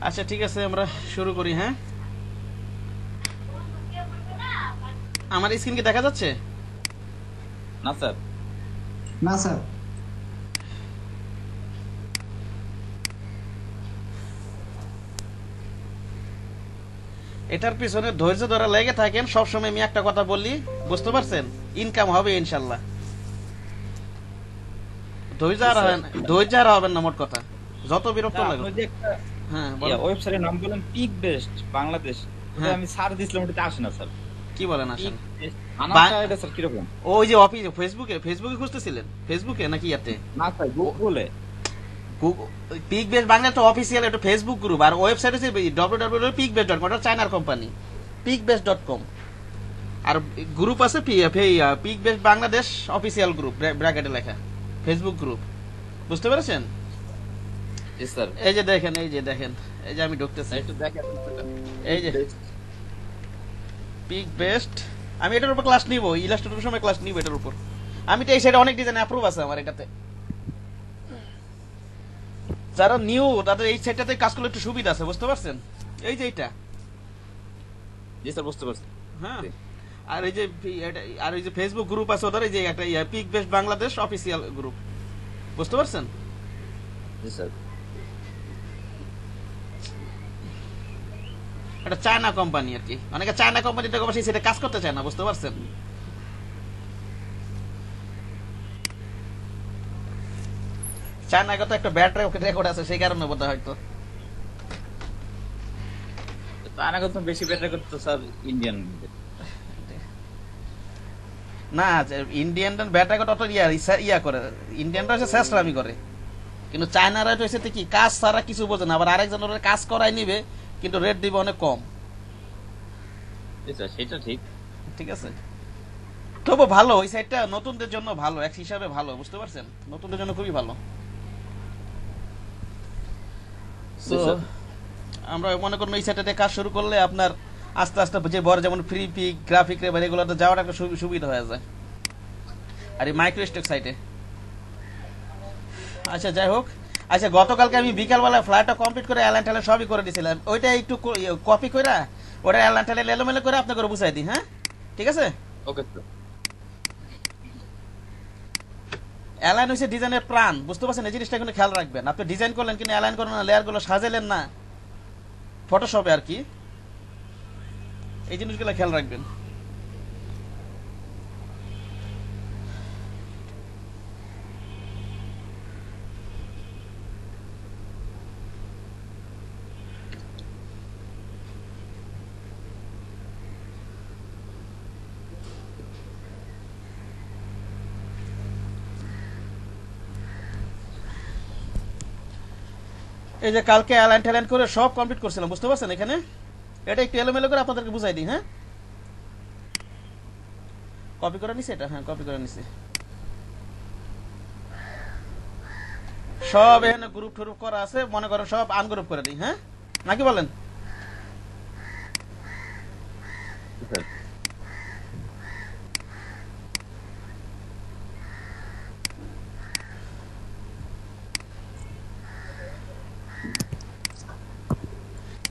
আচ্ছা ঠিক আছে, আমরা শুরু করি। হ্যাঁ, আমার স্ক্রিন কি দেখা যাচ্ছে? না স্যার। না স্যার। এটার পিছনে ধৈর্য ধরে লেগে থাকেন, সবসময় আমি একটা কথা বলি, বুঝতে পারছেন? ইনকাম হবে ইনশাল্লাহ। ধৈর্য আর হবেন না, মোট কথা। যত বিরক্ত লাগে। আপনি যে একটা হ্যাঁ, ওয়েবসাইটের নাম বলেন পিক বেস্ট বাংলাদেশ, ওটা হ্যাঁ। আমি সার্চ দিছিলাম, ওটাতে আসে না স্যার। কি বলেন আসেন? পিক বেস্ট আনাটা এটা স্যার কিরকম? ওই যে অফিস ফেসবুকে খুঁজতেছিলেন, ফেসবুকে নাকি ইয়াতে? না স্যার, গুগলে। পিক বেস বাংলা তো অফিসিয়াল একটা ফেসবুক গ্রুপ, আর ওয়েবসাইট হচ্ছে www.peakbase.com, ওটা চায়নার কোম্পানি, peakbase.com। আর গ্রুপ আছে peak base Bangladesh official group, ব্র্যাকেটে লেখা ফেসবুক গ্রুপ। বুঝতে পেরেছেন? জি স্যার। এই যে দেখেন, এই যে আমি ঢুকতেছি, একটু দেখেন এই যে পিক বেস্ট। আমি এটার উপর ক্লাস নিব, ইলাস্ট্রেটর সময় ক্লাস নিব এটার উপর। আমি তো এই সাইডে অনেক ডিজাইন অ্যাপ্রুভ আছে আমার এটাতে। যারা নিউ তাদের এই সাইডটাতে কাজ করলে একটু সুবিধা আছে, বুঝতে পারছেন? এই যে এইটা। জি স্যার, বুঝতে পারছি। হ্যাঁ, আর এই যে ফেসবুক গ্রুপ আছে ওদের, এই যে একটা pick best Bangladesh official group. বুঝতে পারছেন? জি স্যার। এটা চায়না কোম্পানি আর কি, অনেকে চায়না কোম্পানি টাকা পয়সা সেটা কাজ করতে চায় না, বুঝতে পারছেন? চায়নাকে তো একটা ব্যাড রেকর্ড আছে, সেই কারণে বোধহয় হয়তো। তো আনা কত বেশি বেটার করতে স্যার ইন্ডিয়ান। না, ইন্ডিয়ান ব্যাড রেকর্ড অত ইয়া করে, ইন্ডিয়ানরা হচ্ছে শেষরামি করে, কিন্তু চায়নারা হচ্ছে কি কাজ ছাড়া কিছু বোঝে না, আবার আরেকজনের কাজ করাই নিবে, কিন্তু রেট দিবে অনেক কম। জি স্যার, সেটা ঠিক। ঠিক আছে, তবু ভালো ওই সাইডটা নতুনদের জন্য ভালো, এক হিসাবে ভালো, বুঝতে পারছেন? নতুনদের জন্য খুবই ভালো। জি So, স্যার। আমরা মনে করুন এই সাইডটাতে কাজ শুরু করলে আপনার আস্তে আস্তে যে বড় যেমন ফ্রি পিক গ্রাফিক রে এগুলোতে যাওয়াটা একটা সুবিধা হয়ে যায়, আর এই মাইক্রোস্টেক সাইটে। আচ্ছা যাই হোক, আচ্ছা গতকালকে আমি বিকালবেলা ফ্লাইটটা কমপ্লিট করে অ্যালান ট্যালেন সবই করে দিয়েছিলাম, ওইটা একটু কপি করে ওটা অ্যালান ট্যালেন এলোমেলো করে আপনাকে বুঝাই দিই। হ্যাঁ ঠিক আছে। Okay sir. অ্যালাইন হচ্ছে ডিজাইনের প্রাণ, বুঝতে পারছেন? এই জিনিসটা কিন্তু খেয়াল রাখবেন। আপনি ডিজাইন করলেন কিন্তু অ্যালাইন করলেন না, লেয়ারগুলো সাজালেন না ফটোশপে আর কি, এই জিনিসগুলো খেয়াল রাখবেন। এই যে কালকে অ্যালাইন ট্যালেন্ট করে সব কমপ্লিট করছিলাম, বুঝতে পারছেন? এখানে এটা একটু এলোমেলো করে আপনাদেরকে বুঝাই দিই। হ্যাঁ, কপি করে নিছি এটা, হ্যাঁ কপি করে নিছি সব। এখানে গ্রুপ টুরুপ করা আছে, মনে করেন সব আনগ্রুপ করে দিই। হ্যাঁ নাকি বলেন? জি স্যার।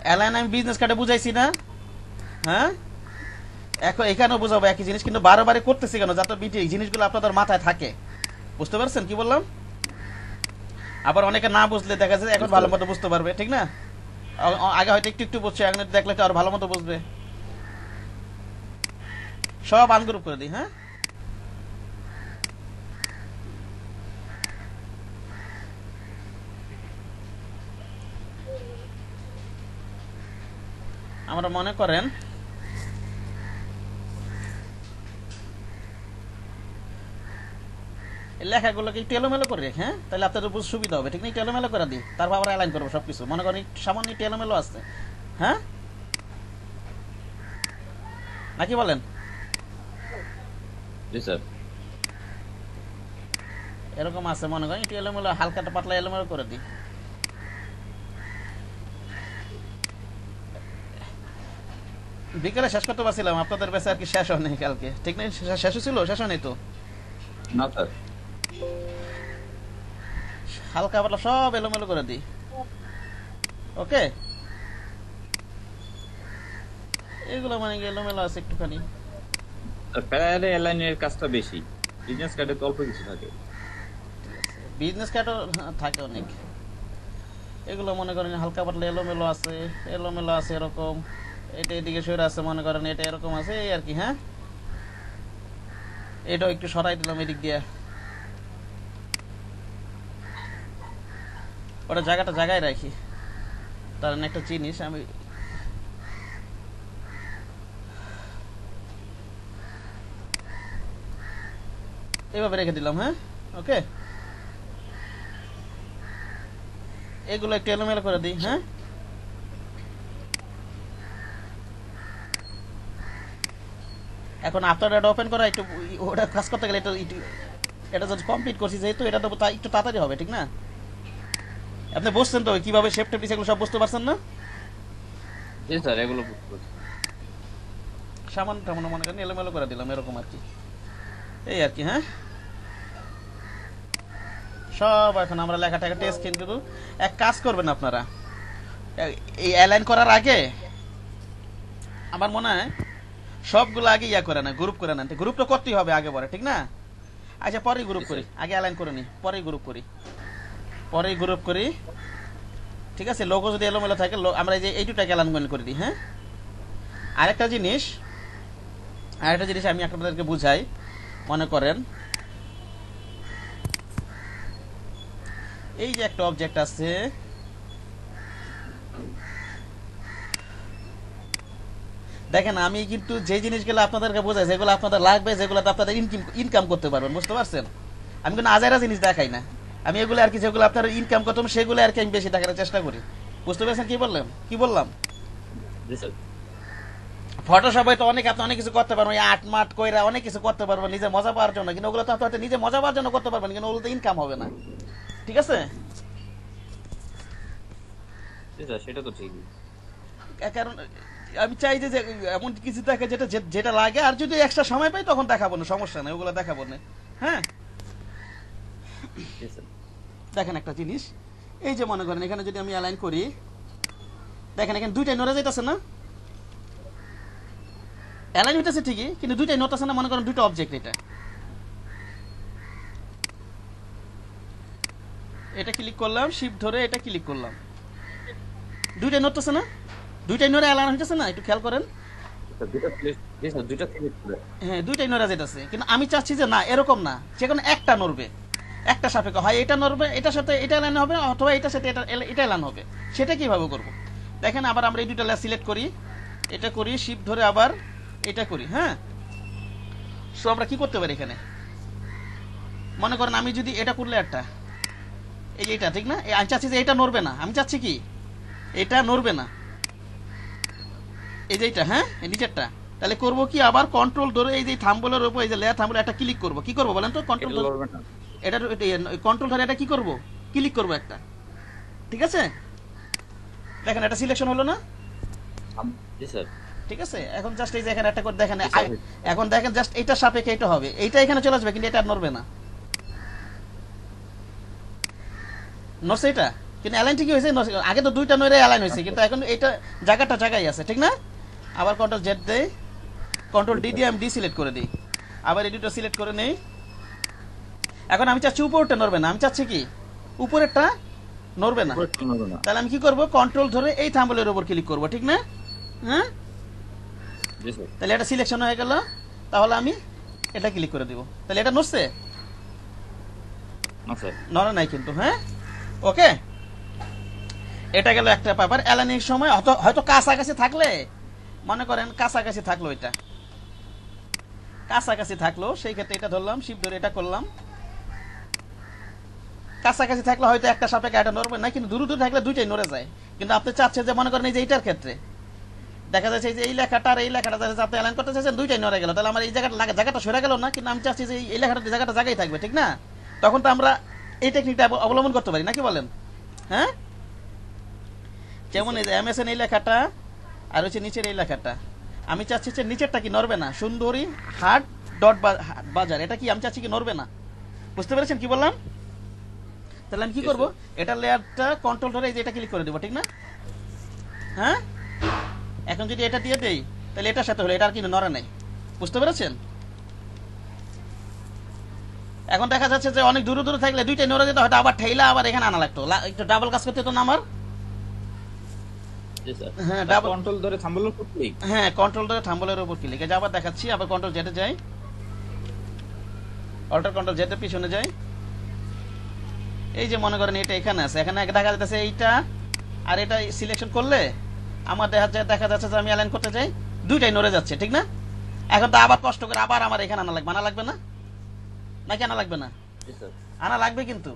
অ্যালাইন আমি বিজনেস কার্ডে বুঝাইছি না? হ্যাঁ, এখন এখানেও বুঝাবো একই জিনিস, কিন্তু বারে করতেছি কেন? যাতে বিটি জিনিসগুলো আপনাদের মাথায় থাকে, বুঝতে পারছেন কি বললাম? আবার অনেকে না বুঝলে দেখা যায় এখন ভালো মতো বুঝতে পারবে, ঠিক না? আগে হয়তো একটু একটু বুঝছে, এখন দেখলে তো আর ভালো মতো বুঝবে। সব আনগ্রুপ করে দিই। হ্যাঁ, আমরা মনে করেন লেখাগুলোকে একটু এলোমেলো করে রেখে, হ্যাঁ তাহলে আপনাদের বুঝতে সুবিধা হবে, ঠিক না? একটু এলোমেলো করে দিই, তারপর আবার অ্যালাইন করবো সবকিছু। মনে করেন একটু সামান্য একটু এলোমেলো আছে, হ্যাঁ নাকি বলেন? জি স্যার। এরকম আছে, মনে করেন একটু এলোমেলো, হালকাটা পাতলা এলোমেলো করে দিই। বিকেলে শেষ করতে পারছিলাম, আপনাদের বেঁচে আর কি শেষ হয়নি কালকে, ঠিক না? শেষ হয়েছিল? শেষ হয়নি তো? না স্যার। হালকা পাতলা সব এলোমেলো করে দিই। ওকে, এগুলো মানে এলোমেলো আছে একটুখানি। প্যারালে এয়ারলাইনের কাজটা বেশি, বিজনেস কার্ডে তো অল্প কিছু থাকে। বিজনেস কার্ডও থাকে অনেক। এগুলো মনে করেন হালকা পাতলা এলোমেলো আছে, এলোমেলো আছে এরকম, এটা এদিকে সরে আছে মনে করেন, এটা এরকম আছে এই আর কি। হ্যাঁ, এটাও একটু সরাই দিলাম এদিক দিয়ে, ওটা জায়গাটা জায়গায় রাখি। তার একটা জিনিস আমি এভাবে রেখে দিলাম। হ্যাঁ, ওকে, এগুলো একটু এলোমেলো করে দিই। হ্যাঁ, এখন আফটার এটা ওপেন করা একটু, ওটা কাজ করতে গেলে এটা যদি কমপ্লিট করছি যেহেতু, এটা তো একটু তাড়াতাড়ি হবে, ঠিক না? আপনি বুঝছেন তো কিভাবে শেপ টেপ এগুলো সব বুঝতে পারছেন না? জি স্যার, এগুলো বুঝতে পারছি। সামান্য টামান্য মনে করেন এলোমেলো করে দিলাম এরকম আর কি, এই আর কি। হ্যাঁ, সব এখন আমরা লেখাটাকে টেস্ট, কিন্তু এক কাজ করবেন আপনারা, এই অ্যালাইন করার আগে আমার মনে হয় সবগুলো আগে ইয়া করে না, গ্রুপ করে নেন। গ্রুপ তো করতেই হবে আগে পরে, ঠিক না? আচ্ছা, পরেই গ্রুপ করি, আগে অ্যালাইন করে নিই, পরেই গ্রুপ করি, পরেই গ্রুপ করি। ঠিক আছে, লোগো যদি এলোমেলো থাকে আমরা এই যে এই দুটাকে অ্যালাইন করে দিই। হ্যাঁ, আরেকটা জিনিস আমি আপনাদেরকে বুঝাই। মনে করেন এই যে একটা অবজেক্ট আছে, দেখেন আমি কিন্তু যে জিনিসগুলো আপনাদেরকে বোঝাই, যেগুলো আপনাদের লাগবে, যেগুলোতে আপনাদের ইনকাম করতে পারবেন, বুঝতে পারছেন? আমি কিন্তু আজাইরা জিনিস দেখাই না, আমি এগুলো আর কি যেগুলো আপনার ইনকাম করতে হবে সেগুলো আর কি আমি বেশি দেখার চেষ্টা করি। বুঝতে পেরেছেন কি বললাম? ফটোশপে তো আপনি অনেক কিছু করতে পারবেন, আট মাট কইরা অনেক কিছু করতে পারবেন নিজে মজা পাওয়ার জন্য, কিন্তু ওগুলো তো আপনি নিজে মজা পাওয়ার জন্য করতে পারবেন, কিন্তু ওগুলো তো ইনকাম হবে না। ঠিক আছে, সেটা তো ঠিকই। কারণ আমি চাই যে এমন কিছু দেখে যেটা লাগে, আর যদি এক্সট্রা সময় পাই তখন দেখাবো না, সমস্যা নেই, ওগুলো দেখাবো না। হ্যাঁ, দেখেন একটা জিনিস, এই যে মনে করেন এখানে যদি আমি অ্যালাইন করি, দেখেন এখানে দুইটাই নড়ে যাইতেছে না? অ্যালাইন হইতেছে ঠিকই, কিন্তু দুইটাই নড়তেছে না। মনে করেন দুইটা অবজেক্ট, এটা ক্লিক করলাম, শিফট ধরে এটা ক্লিক করলাম, দুইটাই নড়তেছে না? দুইটাই নড়ে অ্যালাইন হইতেছে না? একটু খেয়াল করেন। হ্যাঁ, দুইটাই নড়ে যাইতেছে, কিন্তু আমি চাচ্ছি যে না, এরকম না, যে কোনো একটা নড়বে, একটা সাপেক্ষে, হয় এটা নড়বে, এটার সাথে এটা অ্যালাইন হবে, অথবা এটার সাথে এটা অ্যালাইন হবে। সেটা কিভাবে করব? দেখেন, আবার আমরা এই দুইটা সিলেক্ট করি, এটা করি, শিফট ধরে আবার এটা করি। হ্যাঁ, সো আমরা কি করতে পারি এখানে, মনে করেন আমি যদি এটা করলে একটা, এই এটা ঠিক না, আমি চাচ্ছি যে এটা নড়বে না, আমি চাচ্ছি কি এটা নড়বে না, এই যে এটা। হ্যাঁ, এই নিচেরটা, তাহলে করব কি, আবার কন্ট্রোল ধরে এই যে থাম্বলের উপর, এই যে লেয়ার থাম্বল একটা ক্লিক করব। কি করব বলেন তো? কন্ট্রোল ধরে এটা, কন্ট্রোল ধরে এটা কি করব, ক্লিক করব একটা। ঠিক আছে, দেখেন এটা সিলেকশন হলো না? জি স্যার। ঠিক আছে, এখন জাস্ট এই যে এখানে একটা করে দেখেন, এখন দেখেন জাস্ট এটা সাপেক্ষে এটা হবে, এইটা এখানে চলে আসবে, কিন্তু এটা আর নড়বে না। নড়ছে এটা, কিন্তু অ্যালাইন ঠিকই হয়েছে। আগে তো দুইটা নড়ে অ্যালাইন হয়েছে, কিন্তু এখন এটা জায়গায় আছে, ঠিক না? আবার কন্ট্রোল জেড দেই, কন্ট্রোল ডি দিয়ে আমি ডি সিলেক্ট করে দিই, আবার এডিটর সিলেক্ট করে নেই। এখন আমি চাচ্ছি উপরেরটা নড়বে না, আমি চাচ্ছি কি উপরেরটা নড়বে না। তাহলে আমি কি করব, কন্ট্রোল ধরে এই থাম্বলের উপর ক্লিক করব, ঠিক না? হ্যাঁ, তাহলে এটা সিলেকশন হয়ে গেল, তাহলে আমি এটা ক্লিক করে দিব, তাহলে এটা নড়ছে? নড়ে নাই কিন্তু। হ্যাঁ, ওকে, এটা গেল একটা ব্যাপার। অ্যালাইনের সময় হয়তো কাছাকাছি থাকলে, মনে করেন কাছাকাছি থাকলো, এটা কাছাকাছি থাকলো, সেই ক্ষেত্রে এটা ধরলাম, শিফট ধরে এটা করলাম। কাছাকাছি থাকলে হয়তো একটা সাপেক্ষে এটা নড়বে না, কিন্তু দূরে থাকলে দুইটাই নড়ে যায়। কিন্তু আপনি চাচ্ছেন যে মনে করেন এই যে এইটার ক্ষেত্রে দেখা যাচ্ছে যে এই লেখাটা আর এই লেখাটা আপনি অ্যালাইন করতে চাচ্ছেন, দুইটাই নড়ে গেল, তাহলে আমার এই জায়গাটা সরে গেল না? কিন্তু আমি চাচ্ছি যে এই লেখাটা জায়গাটা জায়গায় থাকবে, ঠিক না? তখন তো আমরা এই টেকনিকটা অবলম্বন করতে পারি, নাকি বলেন? হ্যাঁ, যেমন এই যে এমএসএন এই লেখাটা আর হচ্ছে নিচের এই লেখাটা, আমি চাচ্ছি যে নিচেরটা কি নড়বে না, সুন্দরী হাট ডট বাজার, এটা কি আমি চাচ্ছি কি নড়বে না? বুঝতে পেরেছেন কি বললাম? তাহলে আমি কি Yes, করব, sir. এটা লেয়ারটা কন্ট্রোল ধরে এই যে এটা ক্লিক করে দেব, ঠিক না? হ্যাঁ, এখন যদি এটা দিয়ে দেই তাহলে এটার সাথে হলো, এটা আর কিন্তু নড়ে নাই। বুঝতে পেরেছেন? এখন দেখা যাচ্ছে যে অনেক দূরে দূরে থাকলে দুইটাই নড়ে যেত, হয়তো আবার ঠেলা আবার এখানে আনা লাগতো, একটু ডাবল কাজ করতে হতো না আমার। জি স্যার। হ্যাঁ, ডাবল কন্ট্রোল ধরে থাম্বলের উপর ক্লিক। হ্যাঁ, কন্ট্রোল ধরে থাম্বলের উপর ক্লিক। এই যে আবার দেখাচ্ছি, আবার কন্ট্রোল জেটে যাই, অল্টার কন্ট্রোল জেটে পিছনে যাই। এই যে মনে করেন এটা এখানে আছে, এখানে দেখা যাচ্ছে এইটা আর এটা সিলেকশন করলে আমার দেখা যাচ্ছে যে আমি অ্যালাইন করতে যাই, দুইটাই নড়ে যাচ্ছে, ঠিক না? এখন তো আবার কষ্ট করে আবার আমার এখানে আনা লাগবে না, নাকি আনা লাগবে না? জি স্যার। আনা লাগবে কিন্তু,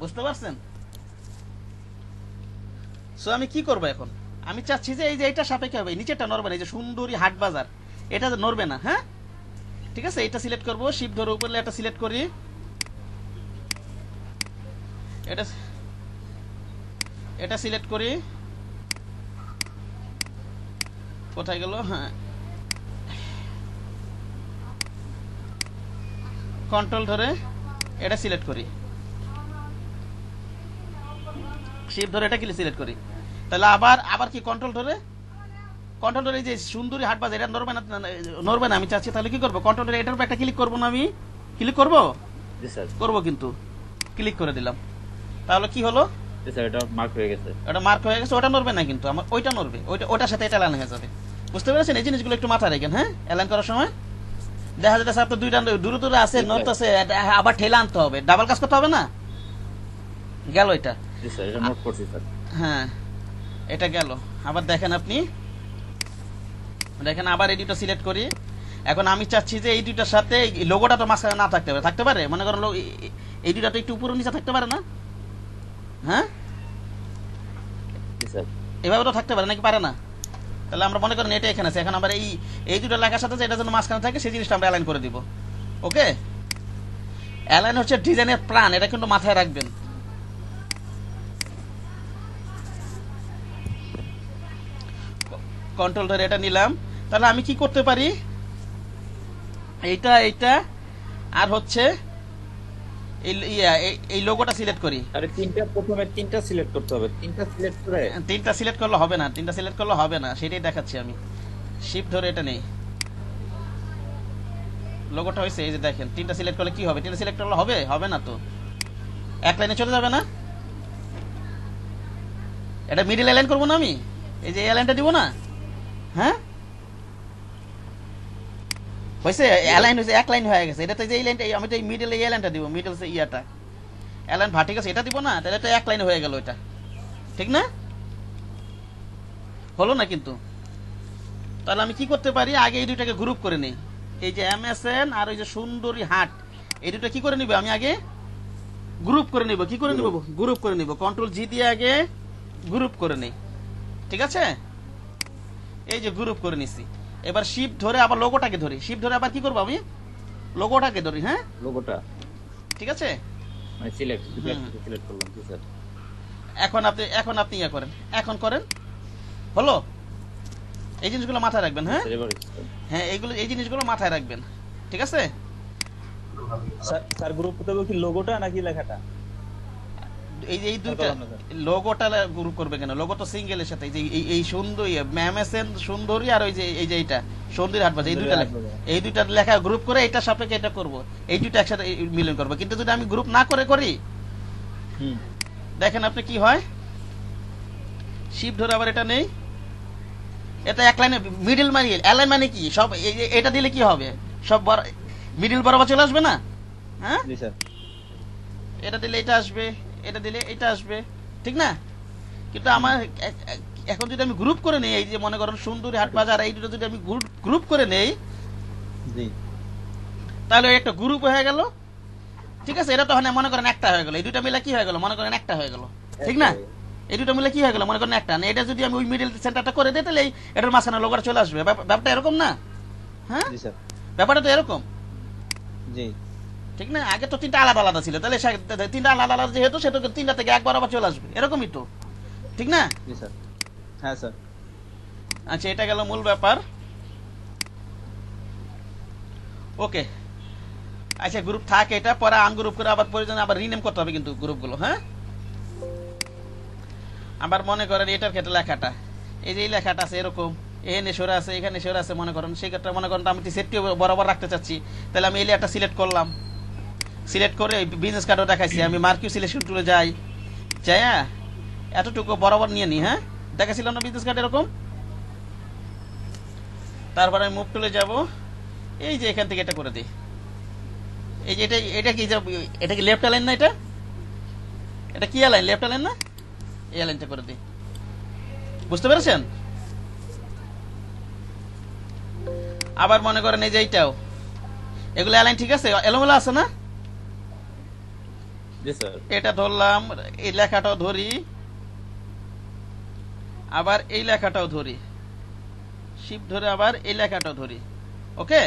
বুঝতে পারছেন? সো আমি কি করব এখন, আমি চাচ্ছি যে এই যে এইটা সাপেক্ষে হবে, নিচেরটা নড়বে না, এই যে সুন্দরী হাট বাজার এটা নড়বে না। হ্যাঁ, ঠিক আছে, এটা সিলেক্ট করব, শিফট ধরে উপরে এটা সিলেক্ট করি, এটা এটা সিলেক্ট করি, কোথায় গেল? হ্যাঁ, কন্ট্রোল ধরে এটা সিলেক্ট করি, শিফট ধরে এটা কি সিলেক্ট করি, তাহলে আবার কি কন্ট্রোল ধরে এই যে সুন্দরী হাট বাজার এটা নড়বে না আমি চাচ্ছি, তাহলে কি করব, কন্ট্রোল ধরে এটার উপর একটা ক্লিক করব না, আমি ক্লিক করব, জি স্যার। করব কিন্তু ক্লিক করে দিলাম, তাহলে কি হলো, জি স্যার, এটা মার্ক হয়ে গেছে। ওটা মার্ক হয়ে গেছে, ওটা নড়বে না কিন্তু আমার ওইটা নড়বে, ওটার সাথে এটা অ্যালাইন হয়ে যাবে। বুঝতে পেরেছেন? এই জিনিসগুলো একটু মাথায় রাখেন। হ্যাঁ, অ্যালাইন করার সময় দেখা যাচ্ছে আপনার দুইটা দূরে দূরে আছে, নড়তেছে, আবার ঠেলা আনতে হবে, ডাবল কাজ করতে হবে না, গেল এটা। জি স্যার, এটা নোট করছি স্যার। হ্যাঁ, এটা গেল। আবার দেখেন, আপনি দেখেন আবার এই দুটো সিলেক্ট করি। এখন আমি চাচ্ছি যে এই দুইটার সাথে এই লোগোটা তো মাঝখানে না থাকতে পারে, মনে করেন এই দুইটা তো একটু উপরে নিচে থাকতে পারে না? হ্যাঁ, জি স্যার। এভাবে তো থাকতে পারে, নাকি পারে না? তাহলে আমরা মনে করেন এটা এখানে আছে, এখন আমরা এই দুটো লেখার সাথে এটা যেন মাঝখানে থাকে সেই জিনিসটা আমরা অ্যালাইন করে দিব। ওকে, অ্যালাইন হচ্ছে ডিজাইনের প্ল্যান, এটা কিন্তু মাথায় রাখবেন। কন্ট্রোল ধরে এটা নিলাম, তাহলে আমি কি করতে পারি, এইটা আর হচ্ছে এই লোগোটা সিলেক্ট করি। আরে প্রথমে তিনটা সিলেক্ট করতে হবে, তিনটা সিলেক্ট করে তিনটা সিলেক্ট করলে হবে না, সেটাই দেখাচ্ছি আমি। শিফট ধরে এটা নেই, লোগোটা হয়েছে, এই যে দেখেন, তিনটা সিলেক্ট করলে কি হবে, তিনটা সিলেক্ট করলে হবে না তো, এক লাইনে চলে যাবে না? এটা মিডল লাইন করবো না আমি, এই যে এই লাইনটা দিব না? হ্যাঁ, হয়েছে, অ্যালাইন হয়েছে, এক লাইন হয়ে গেছে। এটা তো এই লাইনটা, আমি তো এই মিডল এই লাইনটা দিব, মিডল ইয়াটা অ্যালাইন ভার্টিক আছে, এটা দিব না, তাহলে তো এক লাইন হয়ে গেল, এটা ঠিক না? হলো না কিন্তু। তাহলে আমি কি করতে পারি, আগে এই দুইটাকে গ্রুপ করে নেই, এই যে MSN আর ওই যে সুন্দরী হাট, এই দুটো কি করে নিব, আমি আগে গ্রুপ করে নিব। কি করে নিব? গ্রুপ করে নিব, কন্ট্রোল জি দিয়ে আগে গ্রুপ করে নেই, ঠিক আছে? এই যে গ্রুপ করে নিছি, এবার শিফট ধরে আবার লোগোটাকে ধরি, শিফট ধরে আবার কি করবো, আমি লোগোটাকে ধরি। হ্যাঁ, লোগোটা ঠিক আছে, মানে সিলেক্ট করলাম। জি স্যার। এখন আপনি ইয়া করেন, এখন করেন, হলো? এই জিনিসগুলো মাথায় রাখবেন। হ্যাঁ হ্যাঁ, এই জিনিসগুলো মাথায় রাখবেন, ঠিক আছে? স্যার গ্রুপ করতে হবে কি লোগোটা নাকি লেখাটা? এই দুইটা লোগোটা গ্রুপ করবে কেন, লোগো তো সিঙ্গেলের সাথে, এই সুন্দরী MSN সুন্দরী আর ওই যে এইটা সুন্দরী হাট বাজার, এই দুইটা লেখা গ্রুপ করে এটা সাপেক্ষে এটা করব, এই দুইটা একসাথে মিলন করবো। কিন্তু যদি আমি গ্রুপ না করে করি, দেখেন আপনি কি হয়, শিফট ধরে আবার এটা নেই, এটা এক লাইনে মিডল মারিয়ে অ্যালাইন মানে কি, সব এটা দিলে কি হবে, সব মিডল বরাবর চলে আসবে না? হ্যাঁ, জি স্যার। এটা দিলে এটা আসবে, এটা দিলে এটা আসবে, ঠিক না? কিন্তু আমার এখন যদি আমি গ্রুপ করে নেই, এই যে মনে করেন সুন্দরী হাট বাজার, এই দুটো যদি আমি গ্রুপ করে নেই, জি, তাহলে একটা গ্রুপ হয়ে গেল, ঠিক আছে? এটা তো মনে করেন একটা হয়ে গেল, এই দুটো মিলে কি হয়ে গেল, মনে করেন একটা হয়ে গেল, ঠিক না? এই দুটো মিলে কি হয়ে গেল, মনে করেন একটা। এটা যদি আমি ওই মিডল সেন্টারটা করে দিই, তাহলে এটার মাঝখানে লোগোটা চলে আসবে। ব্যাপারটা এরকম না? হ্যাঁ, জি স্যার। ব্যাপারটা তো এরকম, জি, ঠিক না? আগে তো তিনটা আলাদা আলাদা ছিল, তাহলে তিনটা আলাদা আলাদা যেহেতু, সেটা তিনটা থেকে একবার আবার চলে আসবে, এরকমই তো, ঠিক না? জি স্যার। হ্যাঁ স্যার। আচ্ছা, এটা গেল মূল ব্যাপার। ওকে, আচ্ছা গ্রুপ থাকে, এটা পরে আনগ্রুপ করে আবার প্রয়োজনে আবার রিনেম করতে হবে কিন্তু গ্রুপগুলো। হ্যাঁ, আবার মনে করেন এটার ক্ষেত্রে লেখাটা, এই যে এই লেখাটা আছে এরকম, এখানে সরে আছে, এখানে সরে আছে, মনে করেন সেই ক্ষেত্রে মনে করেন আমি সেটটি বরাবর রাখতে চাচ্ছি, তাহলে আমি এই লেয়ারটা সিলেক্ট করলাম, সিলেক্ট করে বিজনেস কার্ডও দেখাইছি, আমি মার্কিউ সিলেকশন টুলে যাই, যাই এতটুকু বরাবর নিয়ে নিই। হ্যাঁ, দেখাছিলাম না বিজনেস কার্ড এরকম। তারপরে আমি মুভ টুলে যাব, এই যে এখান থেকে এটা করে দিই, এই যে এটা কি, এটা কি লেফট অ্যালাইন না, এটা কি অ্যালাইন, লেফট অ্যালাইন না, এই অ্যালাইনটা করে দিই। বুঝতে পেরেছেন? আবার মনে করেন এই যে এইটাও, এগুলো অ্যালাইন ঠিক আছে, এলোমেলো আছে না? জি স্যার। এটা ধরলাম, এই লেখাটাও ধরি, আবার এই লেখাটাও ধরি, শিফট ধরে আবার এই লেখাটাও ধরি। ওকে,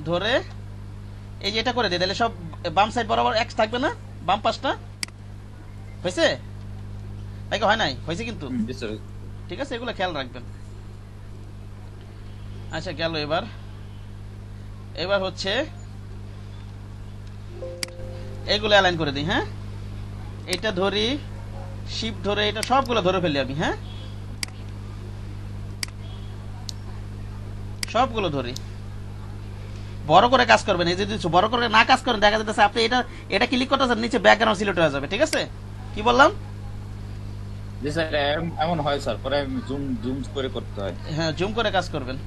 ধরে এই যে এটা করে দিই, তাহলে সব বাম সাইড বরাবর এক্স থাকবে না, বাম পাশটা। হয়েছে নাকি হয় নাই? হয়েছে কিন্তু। জি স্যার। ঠিক আছে, এগুলো খেয়াল রাখবেন। আচ্ছা গেল। এবার হচ্ছে এগুলো অ্যালাইন করে দিই। হ্যাঁ, এটা ধরি, শিফট ধরে এটা সবগুলো ধরে ফেলি আমি। হ্যাঁ, সবগুলো ধরি, বড় করে কাজ করবেন। এই যদি বড় করে না কাজ করেন, দেখা যাচ্ছে আপনি এটা ক্লিক করতেছেন, নিচে ব্যাকগ্রাউন্ড সিলেক্ট হয়ে যাবে। ঠিক আছে, কি বললাম? জি স্যার, এমন হয় স্যার, পরে জুম জুম করে করতে হয়। হ্যাঁ, জুম করে কাজ করবেন।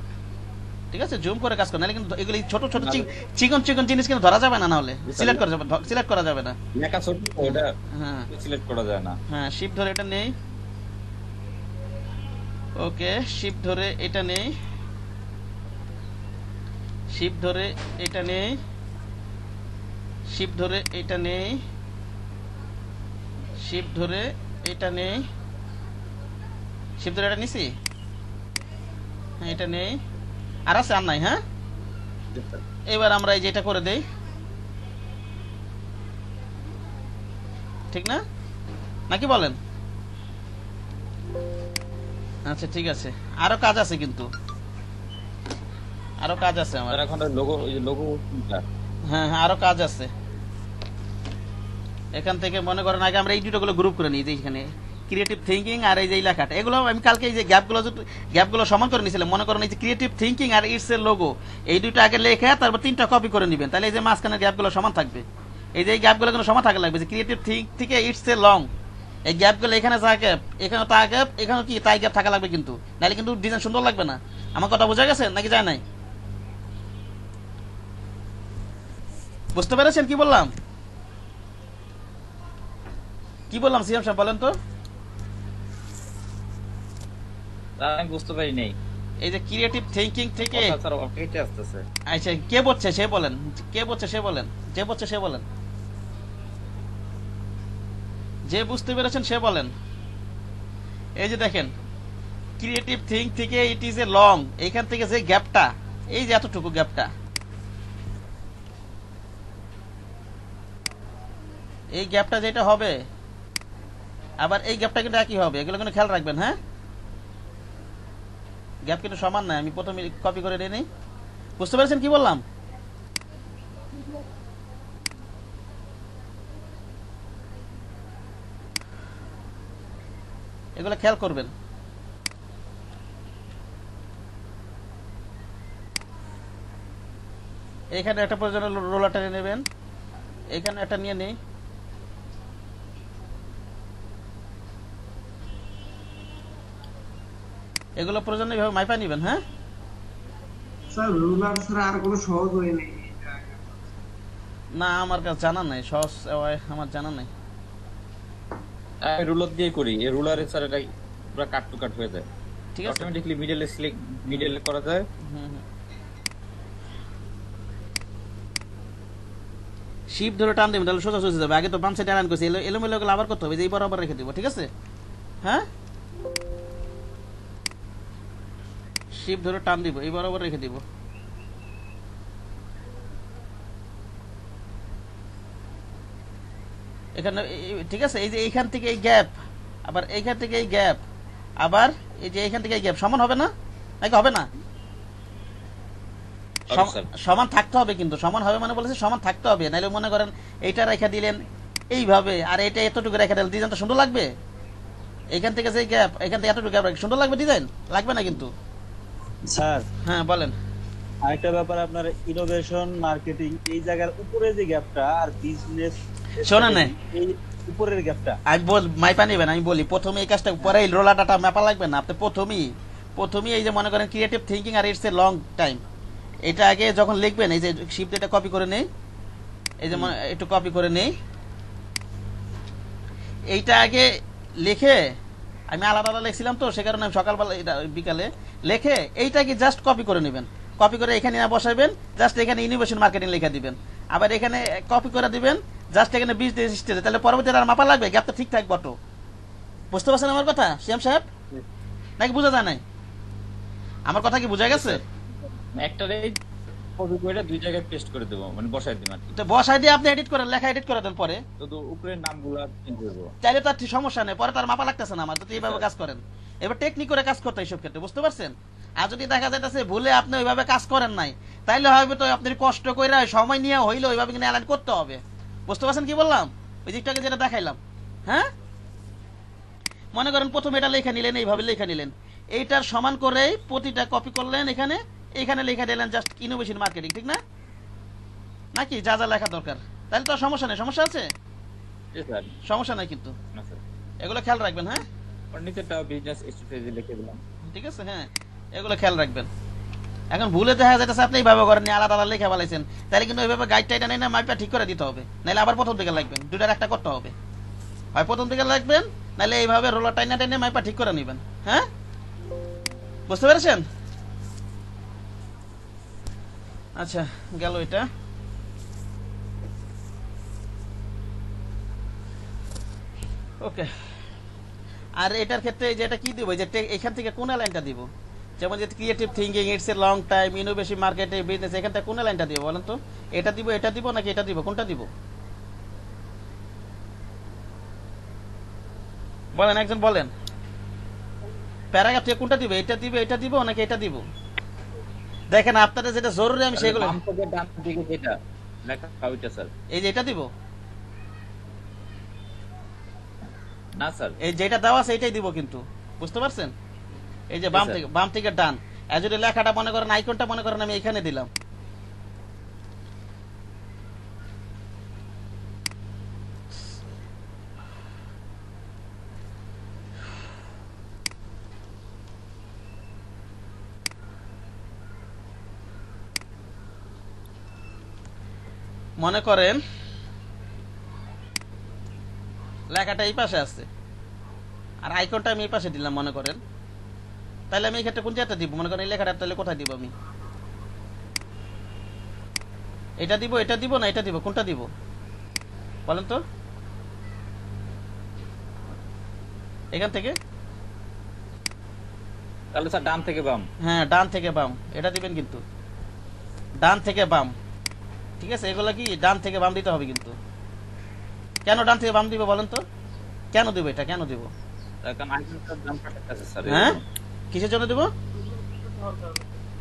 ঠিক আছে, জুম করে কাজ করেন, নাহলে কিন্তু এগুলি ছোট ছোট চিকন চিকন জিনিস কিন্তু ধরা যাবে না, নাহলে সিলেক্ট করা যাবে না। লেখা ছোট, ওটা হ্যাঁ সিলেক্ট করা যায় না। হ্যাঁ, শিফট ধরে এটা নেই। ওকে, শিফট ধরে এটা নেই, শিফট ধরে এটা নেই, শিফট ধরে এটা নেই, শিফট ধরে এটা নেই, শিফট ধরে এটা নিছি। হ্যাঁ, এটা নেই, আর আছে, আর নাই। হ্যাঁ, জি স্যার। এবার আমরা এই যে এটা করে দেই, ঠিক না নাকি বলেন? আচ্ছা ঠিক আছে, আরো কাজ আছে কিন্তু, আরো কাজ আছে আমার। স্যার এখন লোগো, ওই যে লোগো হ্যাঁ হ্যাঁ, আরো কাজ আছে। এখান থেকে মনে করেন আগে আমরা এই দুটোগুলো গ্রুপ করে নিই, এখানে ক্রিয়েটিভ থিঙ্কিং আর এই যে লেখাটা, এগুলো আমি কালকে এই যে গ্যাপগুলো সমান করে নিয়েছিলাম। মনে করেন এই যে ক্রিয়েটিভ থিঙ্কিং আর ইটস এর লোগো, এই দুটো আগে লেখা তারপর 3টা কপি করে নেবেন, তাহলে এই যে মাঝখানের গ্যাপগুলো সমান থাকবে। এই যে গ্যাপগুলো কিন্তু সমান থাকা লাগবে, যে ক্রিয়েটিভ থিঙ্ক থেকে ইটস এ লং, এই গ্যাপগুলো এখানে যা গ্যাপ, এখানে তা গ্যাপ, এখানে কি তাই গ্যাপ থাকা লাগবে কিন্তু, নাহলে কিন্তু ডিজাইন সুন্দর লাগবে না। আমার কথা বোঝা গেছে নাকি যায় নাই? বুঝতে পেরেছেন কি বললাম? কি বললাম সিএম সাহেব, বলেন তো? আমি বুঝতে পারি নাই। এই যে ক্রিয়েটিভ থিঙ্কিং থেকে, স্যার অপডেটে আসতেছে। আচ্ছা কে বলছে সে বলেন, কে বলছে সে বলেন, যে বলছে সে বলেন, যে বুঝতে পেরেছেন সে বলেন। এই যে দেখেন, ক্রিয়েটিভ থিঙ্ক থেকে ইট ইজ এ লং, এইখান থেকে যে গ্যাপটা, এই যে এতটুকু গ্যাপটা, এই গ্যাপটা যেটা হবে, আবার এই গ্যাপটা কিন্তু একই হবে, এগুলো কিন্তু খেয়াল রাখবেন। হ্যাঁ, গ্যাপ কিন্তু সমান নয়, আমি প্রথমে কপি করে নিয়ে নিই। বুঝতে পেরেছেন কি বললাম? এগুলো খেয়াল করবেন। এখানে একটা প্রয়োজন রোলারটা নিয়ে নেবেন, এখানে একটা নিয়ে নেই, এগুলো প্রয়োজন এইভাবে মাইপা নিবেন। হ্যাঁ স্যার রুলার ছাড়া আর কোনো সহজ ওয়ে নেই? না, আমার কাছে জানা নাই, সহজ আমার জানা নাই। আমি রুলার দিয়ে করি, এই রুলারে স্যার এটা পুরো কাট টু কাট হয়ে যায়। ঠিক আছে, অটোমেটিক্যালি মিডলে করা যায়। শিপ ধরে টান দেবেন, তাহলে সোজা সোজা যাবে। আগে তো বাম সাইডে অ্যালাইন করছি, এলোমেলো গুলো আবার করতে হবে, এই বরাবর রেখে দিব। ঠিক আছে, হ্যাঁ, শিপ ধরে টান দিব, এই বরাবর রেখে দিব। এখানে ঠিক আছে, এই যে এইখান থেকে এই গ্যাপ, আবার এইখান থেকে এই গ্যাপ, আবার এই যে এইখান থেকে এই গ্যাপ সমান হবে না নাকি হবে না? স্যার সমান থাকতে হবে, কিন্তু সমান হবে মানে বলেছে সমান থাকতে হবে, নাইলে মনে করেন এইটা রেখা দিলেন এইভাবে আর এটা এতটুকু রেখা দিলেন, ডিজাইনটা সুন্দর লাগবে? এখান থেকে যে গ্যাপ, এখান থেকে এতটুকু গ্যাপ সুন্দর লাগবে ডিজাইন? লাগবে না কিন্তু। স্যার হ্যাঁ বলেন। আরেকটা ব্যাপার, আপনার ইনোভেশন মার্কেটিং এই জায়গার উপরে যে গ্যাপটা আর বিজনেস শোনেন না, এই উপরের গ্যাপটা আমি মাইপা নেবেন, আমি বলি প্রথমে এই কাজটা পরে এই রোলার ডাটা মাপা লাগবে না, আপনি প্রথমেই এই যে মনে করেন ক্রিয়েটিভ থিঙ্কিং আর ইটস এ লং টাইম, এটা আগে যখন লিখবেন, এই যে শিফট এটা কপি করে নেই, এই যে একটু কপি করে নেই, এইটা আগে লিখে আমি আলাদা আলাদা লিখছিলাম তো সে কারণে আমি সকালবেলা বিকালে লিখে এইটাকে জাস্ট কপি করে নেবেন, কপি করে এখানে না বসাবেন, জাস্ট এখানে ইনোভেশন মার্কেটিং লেখা দিবেন, আবার এখানে কপি করে দিবেন জাস্ট এখানে বিজনেস স্টেজে, তাহলে পরবর্তীতে আর মাপা লাগবে, গ্যাপটা ঠিক থাকবে অটো। বুঝতে পারছেন আমার কথা শ্যাম সাহেব, নাকি বোঝা যায় নাই? আমার কথা কি বোঝা গেছে? একটারেই কপি করে দুই জায়গায় পেস্ট করে দেবো, মানে বসাই দিই আর কি। তো বসাই দিয়ে আপনি এডিট করেন, লেখা এডিট করে দেন পরে, তো উপরের নামগুলো চেঞ্জ করবো। চাইলে তার ঠিক সমস্যা নেই, পরে তার মাপা লাগতেছে না আমার, যদি এইভাবে কাজ করেন। এবার টেকনিক করে কাজ করতে এইসব ক্ষেত্রে, বুঝতে পারছেন? আর যদি দেখা যাইতেছে ভুলে আপনি ওইভাবে কাজ করেন নাই, তাইলে হবে তো আপনার কষ্ট করে সময় নিয়ে হইলে ওইভাবে কিনে অ্যালাইন করতে হবে। বুঝতে পারছেন কি বললাম? ওই দিকটাকে যেটা দেখাইলাম, হ্যাঁ মনে করেন প্রথমে এটা লেখা নিলেন, এইভাবে লেখা নিলেন, এইটার সমান করে প্রতিটা কপি করলেন, এখানে এখানে লেখা দিলেন জাস্ট ইনোভেশন মার্কেটিং, ঠিক না? নাকি যা যা লেখা দরকার, তাহলে তো আর সমস্যা নেই। সমস্যা আছে? সমস্যা নাই কিন্তু, না স্যার, এগুলো খেয়াল রাখবেন। হ্যাঁ নিচেরটা বিজনেস স্ট্র্যাটেজি লিখে দিলাম। ঠিক আছে, হ্যাঁ এগুলো খেয়াল রাখবেন। এখন ভুলে দেখা যাচ্ছে আপনি এইভাবে করেন, আলাদা আলাদা লেখা বলেছেন, তাহলে কিন্তু ওইভাবে গাইড টাইটা নেই না, মাইপা ঠিক করে দিতে হবে, নাহলে আবার প্রথম দিকে লাগবেন, দুটার একটা করতে হবে, হয় প্রথম দিকে লাগবেন, নাহলে এইভাবে রোলার টাইনা টাইনে মাইপা ঠিক করে নেবেন। হ্যাঁ বুঝতে পেরেছেন? আচ্ছা গেল এটা। ওকে, আর এটার ক্ষেত্রে যে এটা কি দিব, যে এখান থেকে কোন লাইনটা দিব, যেমন যে creative thinking it's a long time, innovation মার্কেটে বিজনেস, এখান থেকে কোন লাইনটা দিব বলেন তো? এটা দিব নাকি এটা দিব, কোনটা দিব বলেন, একজন বলেন। প্যারাগ্রাফ থেকে কোনটা দিব, এটা দিব নাকি এটা দিব? দেখেন আপনাদের যেটা জরুরি আমি সেগুলো, বাম থেকে ডান দিকে যেটা লেখা ওইটা স্যার। এই যে এটা দিব, না স্যার, এই যেটা দেওয়া আছে এটাই দিব কিন্তু, বুঝতে পারছেন? এই যে বাম থেকে ডান, আর যদি লেখাটা মনে করেন আইকনটা মনে করেন আমি এখানে দিলাম, মনে করেন লেখাটা এই পাশে আছে আর আইকনটা আমি এই পাশে দিলাম মনে করেন, তাহলে আমি এই ক্ষেত্রে কোন জায়গাটা দিব মনে করেন, এই লেখাটা তাহলে কোথায় দিব আমি? এটা দিব না এটা দিব, কোনটা দিব বলেন তো? এখান থেকে, তাহলে স্যার ডান থেকে বাম। হ্যাঁ ডান থেকে বাম, এটা দিবেন কিন্তু ডান থেকে বাম, ঠিক আছে? এগুলো কি ডান থেকে বাম দিতে হবে কিন্তু। কেন ডান থেকে বাম দিব বলেন তো? কেন দিব এটা, কেন দিব? কারণ আইকনটার দাম কাটাচ্ছে স্যার। হ্যাঁ কিসের জন্য দিব?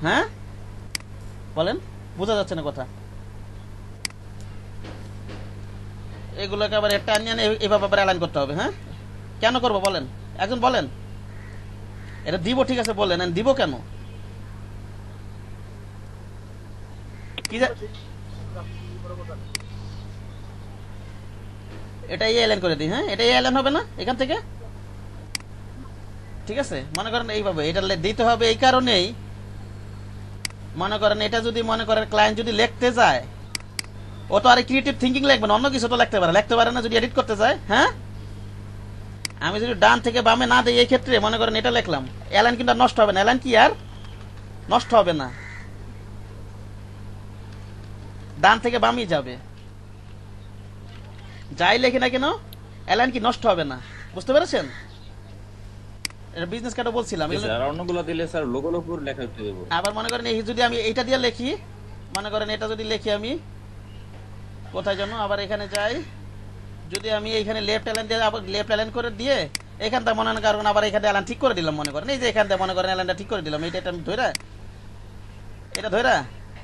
হ্যাঁ বলেন, বোঝা যাচ্ছে না কথা। এগুলোকে আবার একটা আনিয়ে এভাবে আবার অ্যালাইন করতে হবে। হ্যাঁ কেন করবো বলেন, একজন বলেন। এটা দিব ঠিক আছে বলেন, দিব কেন? কি এটা এই অ্যালাইন করে দিই। হ্যাঁ এটা এই অ্যালাইন হবে না এখান থেকে, ঠিক আছে? মনে করেন এইভাবে এটা দিতে হবে, এই কারণেই মনে করেন এটা যদি মনে করেন ক্লায়েন্ট যদি লিখতে যায়, ও তো আর ক্রিয়েটিভ থিঙ্কিং লিখবে না, অন্য কিছু তো লিখতে পারে না যদি এডিট করতে যায়। হ্যাঁ আমি যদি ডান থেকে বামে না দিই, এই ক্ষেত্রে মনে করেন এটা লিখলাম, অ্যালাইন কিন্তু নষ্ট হবে না, অ্যালাইন কি আর নষ্ট হবে না, ডান থেকে বামই যাবে, যাই লেখি না কেন অ্যালাইন কি নষ্ট হবে না। বুঝতে পেরেছেন? এটা বিজনেস কার্ডও বলছিলাম। স্যার অন্যগুলো দিলে স্যার লোগোর উপর লেখা উঠে দেব। আবার মনে করেন এই যদি আমি এইটা দিয়ে লিখি, মনে করেন এটা যদি লিখি আমি কোথায় যেন, আবার এখানে যাই, যদি আমি এইখানে লেফট অ্যালাইন দিয়ে আবার লেফট অ্যালাইন করে দিয়ে এখানটা মনে করেন আবার এখানে অ্যালাইন ঠিক করে দিলাম, মনে করেন এই যে এখানটা মনে করেন অ্যালাইনটা ঠিক করে দিলাম, এটা আমি ধইরা এটা ধইরা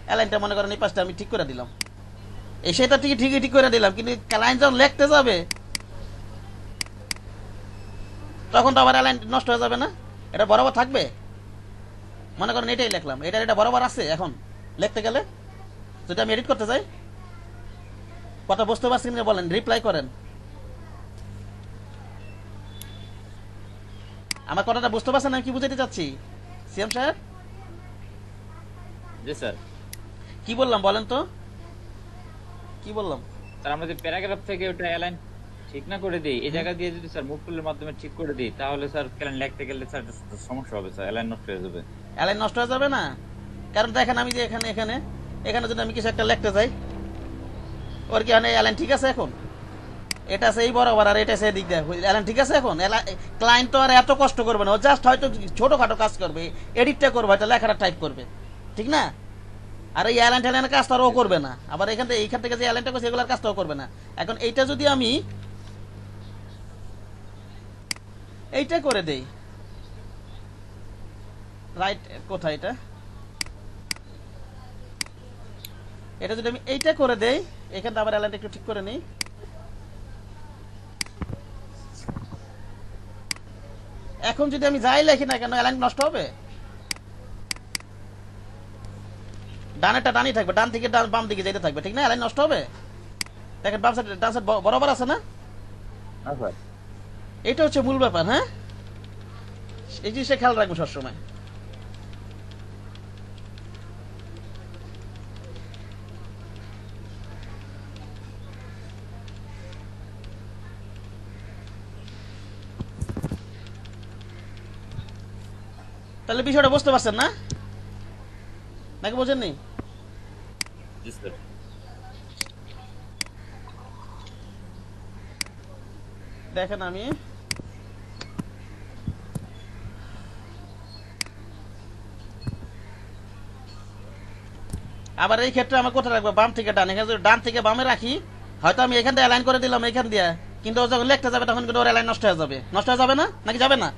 অ্যালাইনটা মনে করেন এই পাশটা আমি ঠিক করে দিলাম, এই সেটা ঠিকই ঠিক করে দিলাম, কিন্তু লাইন যখন লিখতে যাবে তখন তো আবার অ্যালাইন নষ্ট হয়ে যাবে না? এটা বরাবর থাকবে। মনে করেন এটাই লিখলাম, এটা বরাবর আছে এখন লিখতে গেলে, যদি আমি এডিট করতে যাই। কথা বুঝতে পারছেন না বলেন, রিপ্লাই করেন। আমার কথাটা বুঝতে পারছেন আমি কি বুঝাইতে চাচ্ছি সিএম সাহেব? জি স্যার। কি বললাম বলেন তো, কি বললাম? স্যার আমরা যে প্যারাগ্রাফ থেকে ওটা অ্যালাইন ঠিক না করে দিই, এই জায়গা দিয়ে যদি স্যার মুভ টুলের মাধ্যমে ঠিক করে দিই, তাহলে স্যার অ্যালাইন লিখতে গেলে স্যার সমস্যা হবে স্যার, অ্যালাইন নষ্ট হয়ে যাবে। অ্যালাইন নষ্ট হয়ে যাবে না? কারণ দেখেন আমি যে এখানে এখানে এখানে যদি আমি কিছু একটা লিখতে যাই, ওর কি অ্যালাইন ঠিক আছে এখন? এটা আছে এই বরাবর আর এটা আছে এদিক দিয়ে, অ্যালাইন ঠিক আছে এখন? ক্লায়েন্ট তো আর এত কষ্ট করবে না, ও জাস্ট হয়তো ছোটখাটো কাজ করবে, এডিটটা করবে, হয়তো লেখাটা টাইপ করবে, ঠিক না? আর এই অ্যালাইন ট্যালাইনের কাজটা ও করবে না, আবার এইখান থেকে যে অ্যালাইনটা করছে এগুলোর কাজটাও করবে না। এখন এইটা যদি আমি এইটা করে দেই, রাইট কোথায় এটা, এটা যদি আমি এইটা করে দেই, এখানটা আবার অ্যালাইনটা একটু ঠিক করে নিই। এখন যদি আমি যাই লিখি না কেন, অ্যালাইন নষ্ট হবে? ডানেরটা ডানই থাকবে, ডান থেকে বাম দিকে যেতে থাকবে, ঠিক না? অ্যালাইন নষ্ট হবে? দেখেন বাম সাইড ডান সাইড বরাবর আছে না? এটা হচ্ছে মূল ব্যাপার। হ্যাঁ, এই জিনিসটা খেয়াল রাখবো সবসময়। তাহলে বিষয়টা বুঝতে পারছেন না নাকি বোঝেননি? জি স্যার। দেখেন আমি আবার এই ক্ষেত্রে আমার কোথায় রাখবো, বাম থেকে ডান। এখানে যদি ডান থেকে বামে রাখি, হয়তো আমি এখান থেকে অ্যালাইন করে দিলাম এখান দিয়ে, কিন্তু ও যখন লিখতে যাবে তখন কিন্তু ওর অ্যালাইন নষ্ট হয়ে যাবে। নষ্ট হয়ে যাবে না নাকি যাবে না?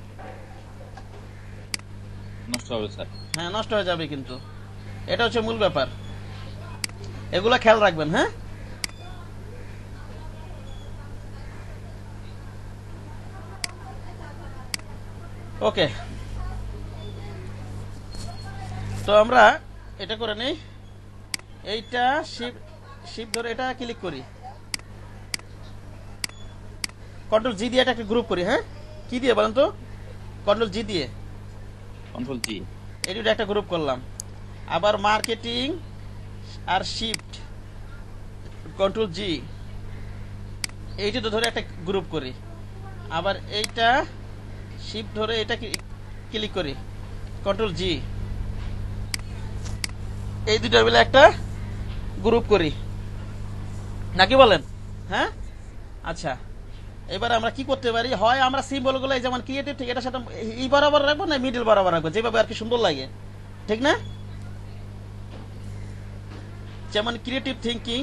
নষ্ট হবে স্যার। হ্যাঁ, নষ্ট হয়ে যাবে, কিন্তু এটা হচ্ছে মূল ব্যাপার, এগুলো খেয়াল রাখবেন। হ্যাঁ, ওকে। তো আমরা এটা করে নেই, এইটা শিপ ধরে এটা ক্লিক করি, কন্ট্রোল জি দিয়ে এটা একটা গ্রুপ করি। হ্যাঁ, কি দিয়ে বলেন তো? কন্ট্রোল জি দিয়ে, কন্ট্রোল জি, এই দুটো একটা গ্রুপ করলাম। আবার মার্কেটিং আর শিফট কন্ট্রোল জি, এইটা তো ধরে একটা গ্রুপ করি। আবার এইটা শিফট ধরে এটা ক্লিক করি, কন্ট্রোল জি, এই দুটো মিলে একটা গ্রুপ করি, নাকি বলেন? হ্যাঁ, আচ্ছা। এবার আমরা কি করতে পারি, হয় আমরা সিম্বল গুলো যেমন ক্রিয়েটিভ, ঠিক, এটা সেটা এই বরাবর রাখবো না মিডল বরাবর রাখবো, যেভাবে আর কি সুন্দর লাগে, ঠিক না? যেমন ক্রিয়েটিভ থিঙ্কিং,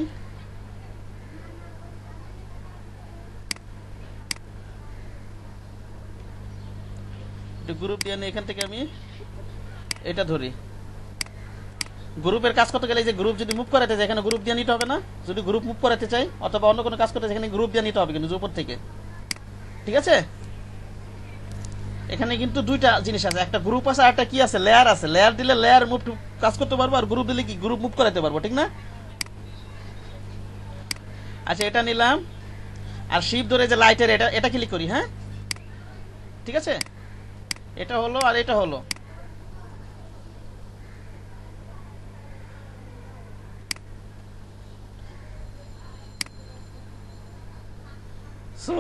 গ্রুপ দিয়ে এখান থেকে আমি এটা ধরি। গ্রুপের কাজ করতে গেলে যে গ্রুপ যদি মুভ করাতে চাই, এখানে গ্রুপ দিয়ে নিতে হবে না? যদি গ্রুপ মুভ করাতে চাই অথবা অন্য কোনো কাজ করতে চাই, এখানে গ্রুপ দিয়ে নিতে হবে, কিন্তু উপর থেকে, ঠিক আছে? এখানে কিন্তু দুইটা জিনিস আছে, একটা গ্রুপ আছে আর একটা কি আছে, লেয়ার আছে। লেয়ার দিলে লেয়ার মুভ কাজ করতে পারবো, আর গ্রুপ দিলে কি গ্রুপ মুভ করাতে পারবো, ঠিক না? আচ্ছা, এটা নিলাম। আর শিপ ধরে যে লাইটের এটা ক্লিক করি। হ্যাঁ, ঠিক আছে, এটা হলো আর এটা হলো। সো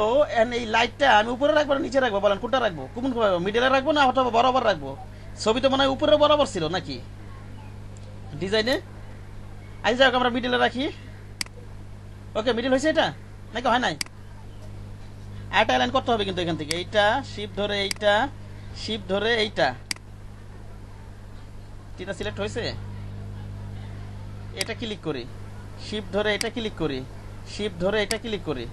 এই লাইটটা আমি উপরে রাখবো না নিচে রাখবো বলেন, কোনটা রাখবো? কোন মিডলে রাখবো না অথবা বরাবর রাখবো? ছবি তো মনে হয় উপরে বরাবর ছিল নাকি ডিজাইনে? আজ যাক আমরা মিডলে রাখি। ওকে, মিডল হয়েছে এটা নাকি হয় নাই? একটা লাইন করতে হবে কিন্তু এখান থেকে, এইটা শিপ ধরে এইটা, শিপ ধরে এইটা, এটা সিলেক্ট হয়েছে, এটা ক্লিক করি, শিপ ধরে এটা ক্লিক করি, শিপ ধরে এটা ক্লিক করি।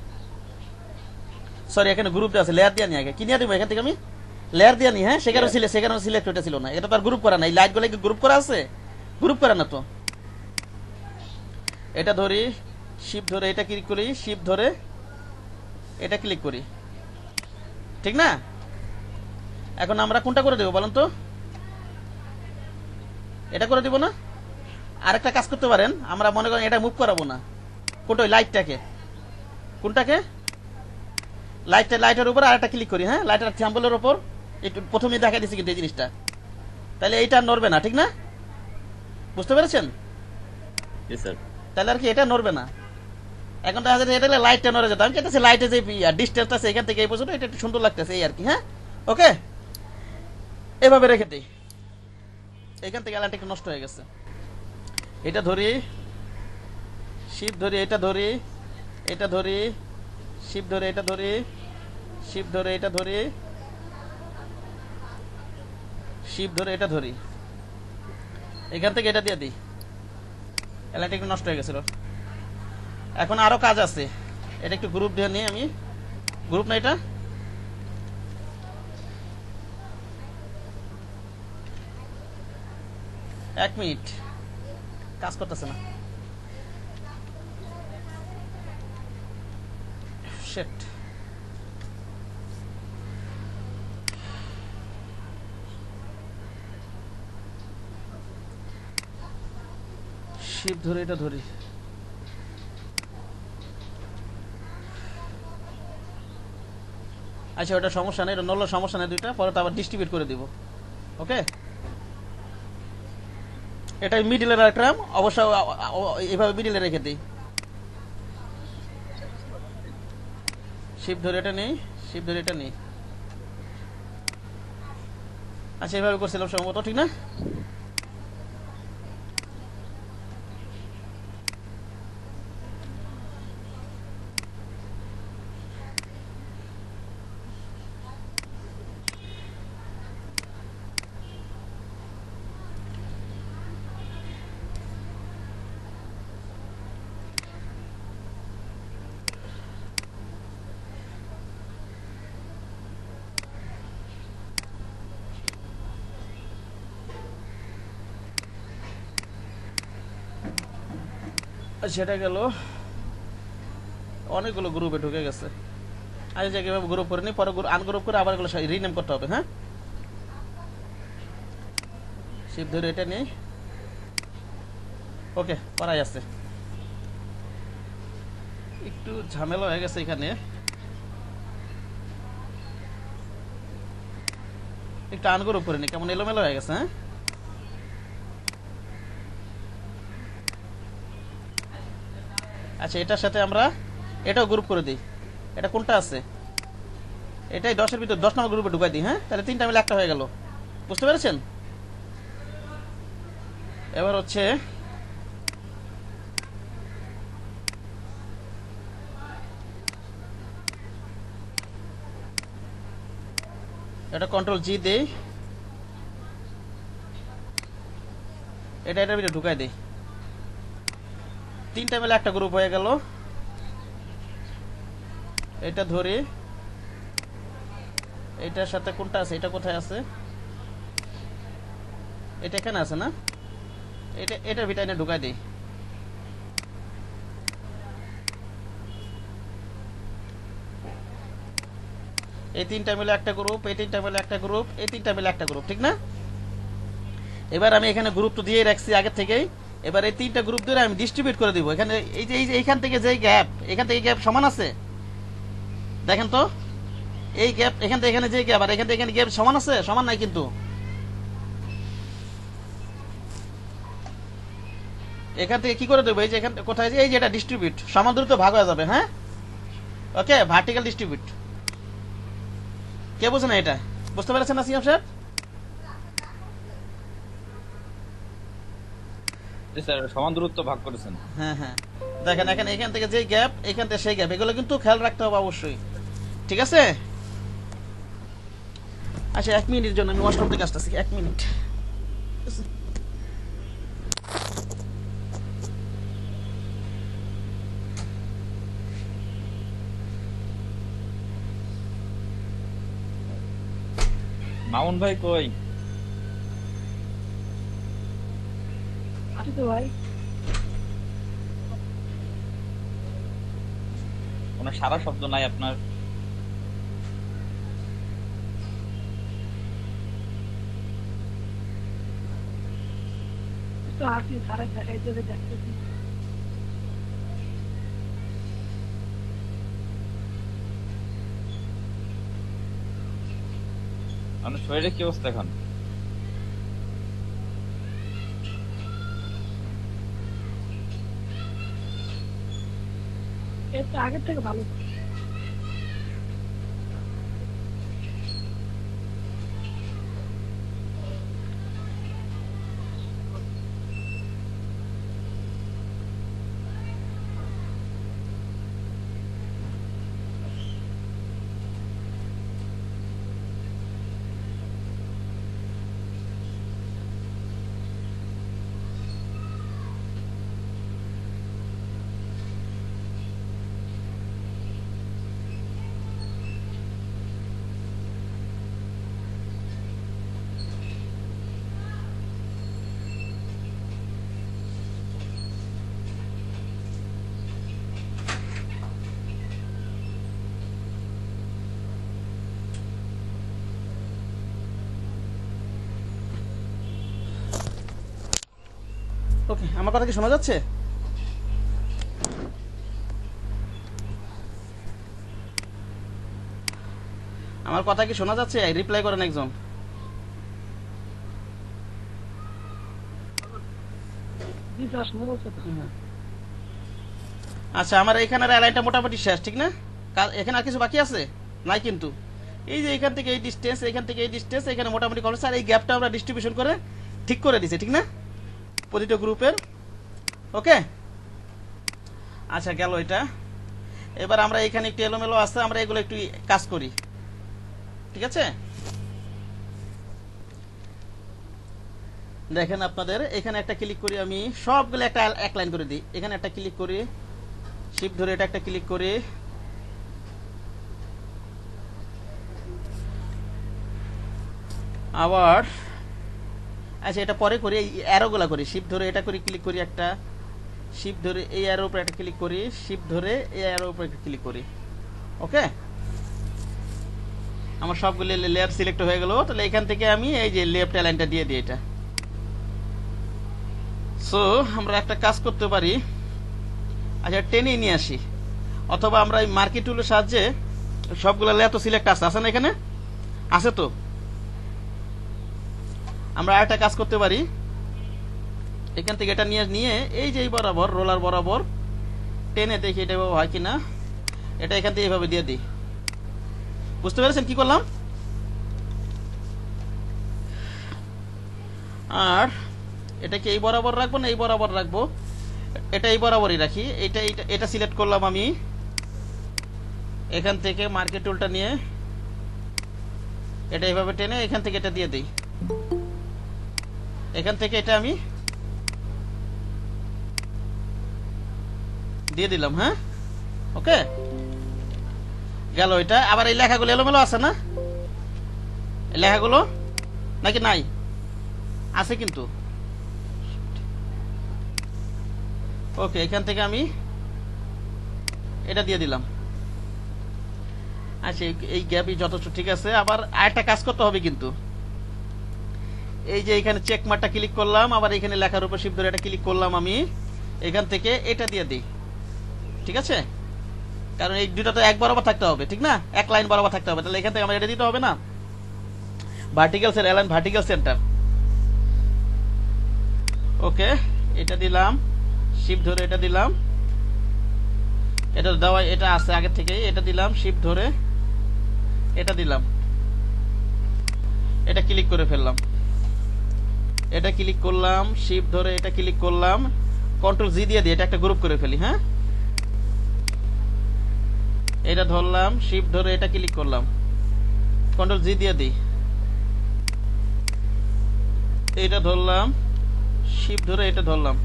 সরি, এখানে গ্রুপ আছে, লেয়ার দিয়ে নি, আগে কি নিয়ে দেবো এখান থেকে আমি লেয়ার দিয়ে নি। হ্যাঁ, সেখানে সিলেক্ট ওটা ছিল না, এটা তো আর গ্রুপ করা নাই। লাইট গুলো গ্রুপ করা আছে? গ্রুপ করা না তো, এটা ধরি, শিফট ধরে এটা ক্লিক করি, শিফট ধরে এটা ক্লিক করি, ঠিক না? এখন আমরা কোনটা করে দেবো বলেন তো? এটা করে দিব না? আরেকটা কাজ করতে পারেন, আমরা মনে করেন এটা মুভ করাবো না, কোনটা? ওই লাইটটাকে, কোনটাকে? লাইটের উপর আরেকটা ক্লিক করি, হ্যাঁ, লাইটের থ্যাম্বলের উপর। একটু প্রথমেই দেখা দিচ্ছি কিন্তু এই জিনিসটা, তাহলে এইটা নড়বে না, ঠিক না? বুঝতে পেরেছেন? তাহলে আর কি এটা নড়বে না। এখন দেখা যাচ্ছে এটা লাইটটা নড়ে যেত, আমি চাইতেছি লাইটে যে ডিস্টেন্স আছে এখান থেকে এই পর্যন্ত এটা একটু সুন্দর লাগতেছে, এই আর কি। হ্যাঁ, ওকে, এভাবে রেখে দিই। এখান থেকে লাইটটা একটু নষ্ট হয়ে গেছে। এটা ধরি, শিফট ধরি, এটা ধরি, এটা ধরি, শিফট ধরে এটা ধরি, শিফট ধরে এটা ধরি, শিফট ধরে এটা ধরি, এখান থেকে এটা দিয়ে দিই। লাইটটা একটু নষ্ট হয়ে গেছিল। এখন আরো কাজ আছে, এটা একটু গ্রুপ দিয়ে নিই আমি। গ্রুপ না এটা, এক মিনিট, কাজ করতেছে না। শিট, শিফট ধরে এটা ধরি, আচ্ছা ওটা সমস্যা নেই, এটা নড়লে সমস্যা নেই, দুইটা পরে তো আবার ডিস্ট্রিবিউট করে দিব। ওকে, এটা মিডিলে রাখলাম, অবশ্য এইভাবে মিডিলে রেখে দিই। শিফট ধরে এটা নেই, শিফট ধরে এটা নেই। আচ্ছা এইভাবে করছিলাম সম্ভবত, ঠিক না? সেটা গেল, অনেকগুলো গ্রুপে ঢুকে গেছে। আচ্ছা যে কিভাবে গ্রুপ করে নি, পরে আনগ্রুপ করে আবার এগুলো রিনেম করতে হবে। হ্যাঁ, শিফট ধরে এটা নেই। ওকে, পড়াই আছে, একটু ঝামেলা হয়ে গেছে এখানে, একটু আনগ্রুপ করে নি, কেমন এলোমেলো হয়ে গেছে। হ্যাঁ, আচ্ছা এটার সাথে আমরা এটাও গ্রুপ করে দিই। এটা কোনটা আছে? এটাই 10-এর ভিতর 10 নম্বর গ্রুপে ঢুকাই দিই। হ্যাঁ, তাহলে তিনটা মিলে একটা হয়ে গেল। বুঝতে পেরেছেন? এবার হচ্ছে এটা কন্ট্রোল জি দেই, এটা এটার ভিতরে ঢুকাই দেই, তিনটা মিলে একটা গ্রুপ হয়ে গেল। এটা ধরি, এটার সাথে কোনটা আছে, এটা কোথায় আছে? এটা এখানে আছে না? এটার ভিতরে এনে ঢুকাই দিই। এই তিনটা মিলে একটা গ্রুপ, এই তিনটা মিলে একটা গ্রুপ, এই তিনটা মিলে একটা গ্রুপ, ঠিক না? এবার আমি এখানে গ্রুপ তো দিয়ে রাখছি আগে থেকেই। এবার এই তিনটা গ্রুপ ধরে আমি ডিস্ট্রিবিউট করে দিব। এখানে এই যে এইখান থেকে যে গ্যাপ, এখান থেকে গ্যাপ সমান আছে, দেখেন তো, এই গ্যাপ এখান থেকে এখানে যে গ্যাপ আর এখান থেকে এখানে গ্যাপ সমান আছে? সমান নাই কিন্তু। এখান থেকে কি করে দেবো? এই যে এখান কোথায়, এই যে এটা ডিস্ট্রিবিউট, সমান দ্রুত ভাগ হয়ে যাবে। হ্যাঁ, ওকে, ভার্টিক্যাল ডিস্ট্রিবিউট। কে বুঝে না এটা? বুঝতে পেরেছেন না সিএম সাহেব? সমান দূরত্ব ভাগ করেছেন। হ্যাঁ হ্যাঁ, দেখেন এখানে এখান থেকে যে গ্যাপ, এখান থেকে সেই গ্যাপ, এগুলো কিন্তু খেয়াল রাখতে হবে অবশ্যই। ঠিক আছে? আচ্ছা 1 মিনিটের জন্য আমি ওয়াশরুম থেকে আসতেছি, 1 মিনিট। মামুন ভাই কই? আছি তো ভাই। কোনো সারা শব্দ নাই আপনার। তো আসি সারা দেখাইতেছে দেখতেছি। আপনার শরীরের কি অবস্থা এখন? এর তো আগের থেকে ভালো। ওকে, আমার কথা কি শোনা যাচ্ছে? আমার কথা কি শোনা যাচ্ছে? রিপ্লাই করেন একজন। জি স্যার শোনা যাচ্ছে তো। আচ্ছা, আমার এখানের অ্যালাইনটা মোটামুটি শেষ, ঠিক না? এখানে আর কিছু বাকি আছে? নাই কিন্তু। এই যে এখান থেকে এই ডিস্টেন্স, এখান থেকে এই ডিস্টেন্স, এখানে মোটামুটি কমপ্লিট। আর এই গ্যাপটা আমরা ডিস্ট্রিবিউশন করে ঠিক করে দিছি, ঠিক না? প্রতিটা গ্রুপের। ওকে, আচ্ছা গেল এটা। এবার আমরা এখানে একটু এলোমেলো আছে, আমরা এগুলো একটু কাজ করি, ঠিক আছে? দেখেন আপনাদের এখানে একটা ক্লিক করি, আমি সবগুলো একটা এক লাইন করে দিই। এখানে একটা ক্লিক করি, শিফট ধরে এটা একটা ক্লিক করি, আবার আচ্ছা এটা পরে করি, এই অ্যারোগুলা করি। শিফট ধরে এটা করি, ক্লিক করি একটা, শিফট ধরে এই অ্যারোর উপরে একটা ক্লিক করি, শিফট ধরে এই অ্যারোর উপরে একটা ক্লিক করি। ওকে, আমার সবগুলো লেয়ার সিলেক্ট হয়ে গেল। তাহলে এখান থেকে আমি এই যে লেফট অ্যালাইনটা দিয়ে দিই এটা। সো আমরা একটা কাজ করতে পারি, আচ্ছা টেনে নিয়ে আসি, অথবা আমরা এই মার্কেট টুলের সাহায্যে সবগুলো লেয়ার তো সিলেক্ট আছে না? এখানে আছে তো। আমরা আরেকটা কাজ করতে পারি, এখান থেকে এটা নিয়ে এই যে বরাবর রোলার বরাবর টেনে দেখি এটা হয় কিনা। এটা এখান থেকে এইভাবে দিয়ে দিই। বুঝতে পেরেছেন কি করলাম? আর এটাকে এই বরাবর রাখবো না এই বরাবর রাখবো? এটা এই বরাবরই রাখি। এটা সিলেক্ট করলাম আমি। এখান থেকে মার্কেট টুলটা নিয়ে এটা এইভাবে টেনে এখান থেকে এটা দিয়ে দিই। এখান থেকে এটা আমি দিয়ে দিলাম। হ্যাঁ, ওকে গেল এটা। আবার এই লেখাগুলো এলোমেলো আছে না? এই লেখাগুলো নাকি নাই? আছে কিন্তু। ওকে, এখান থেকে আমি এটা দিয়ে দিলাম। আচ্ছা, এই গ্যাপই যথেষ্ট, ঠিক আছে। আবার আরেকটা কাজ করতে হবে কিন্তু। এই যে এখানে চেক মার্কটা ক্লিক করলাম, আবার এখানে লেখার উপর শিফট ধরে এটা ক্লিক করলাম আমি। এখান থেকে এটা দিয়ে দিই, ঠিক আছে? কারণ এই দুটো তো এক বরাবর থাকতে হবে, ঠিক না? এক লাইন বরাবর থাকতে হবে। তাহলে এখান থেকে আমার এটা দিতে হবে না? Vertical centre, align vertical centre. Okay, এটা দিলাম, শিফট ধরে এটা দিলাম। এটা দেওয়া, এটা আছে আগে থেকে, এটা দিলাম, শিফট ধরে এটা দিলাম, এটা ক্লিক করে ফেললাম। এটা ক্লিক করলাম, শিফট ধরে এটা ক্লিক করলাম, কন্ট্রোল জি দিয়ে দিই এটা একটা গ্রুপ করে ফেলি। হ্যাঁ, এটা ধরলাম, শিফট ধরে এটা ক্লিক করলাম, কন্ট্রোল জি দিয়ে দিই। এটা ধরলাম, শিফট ধরে এটা ধরলাম,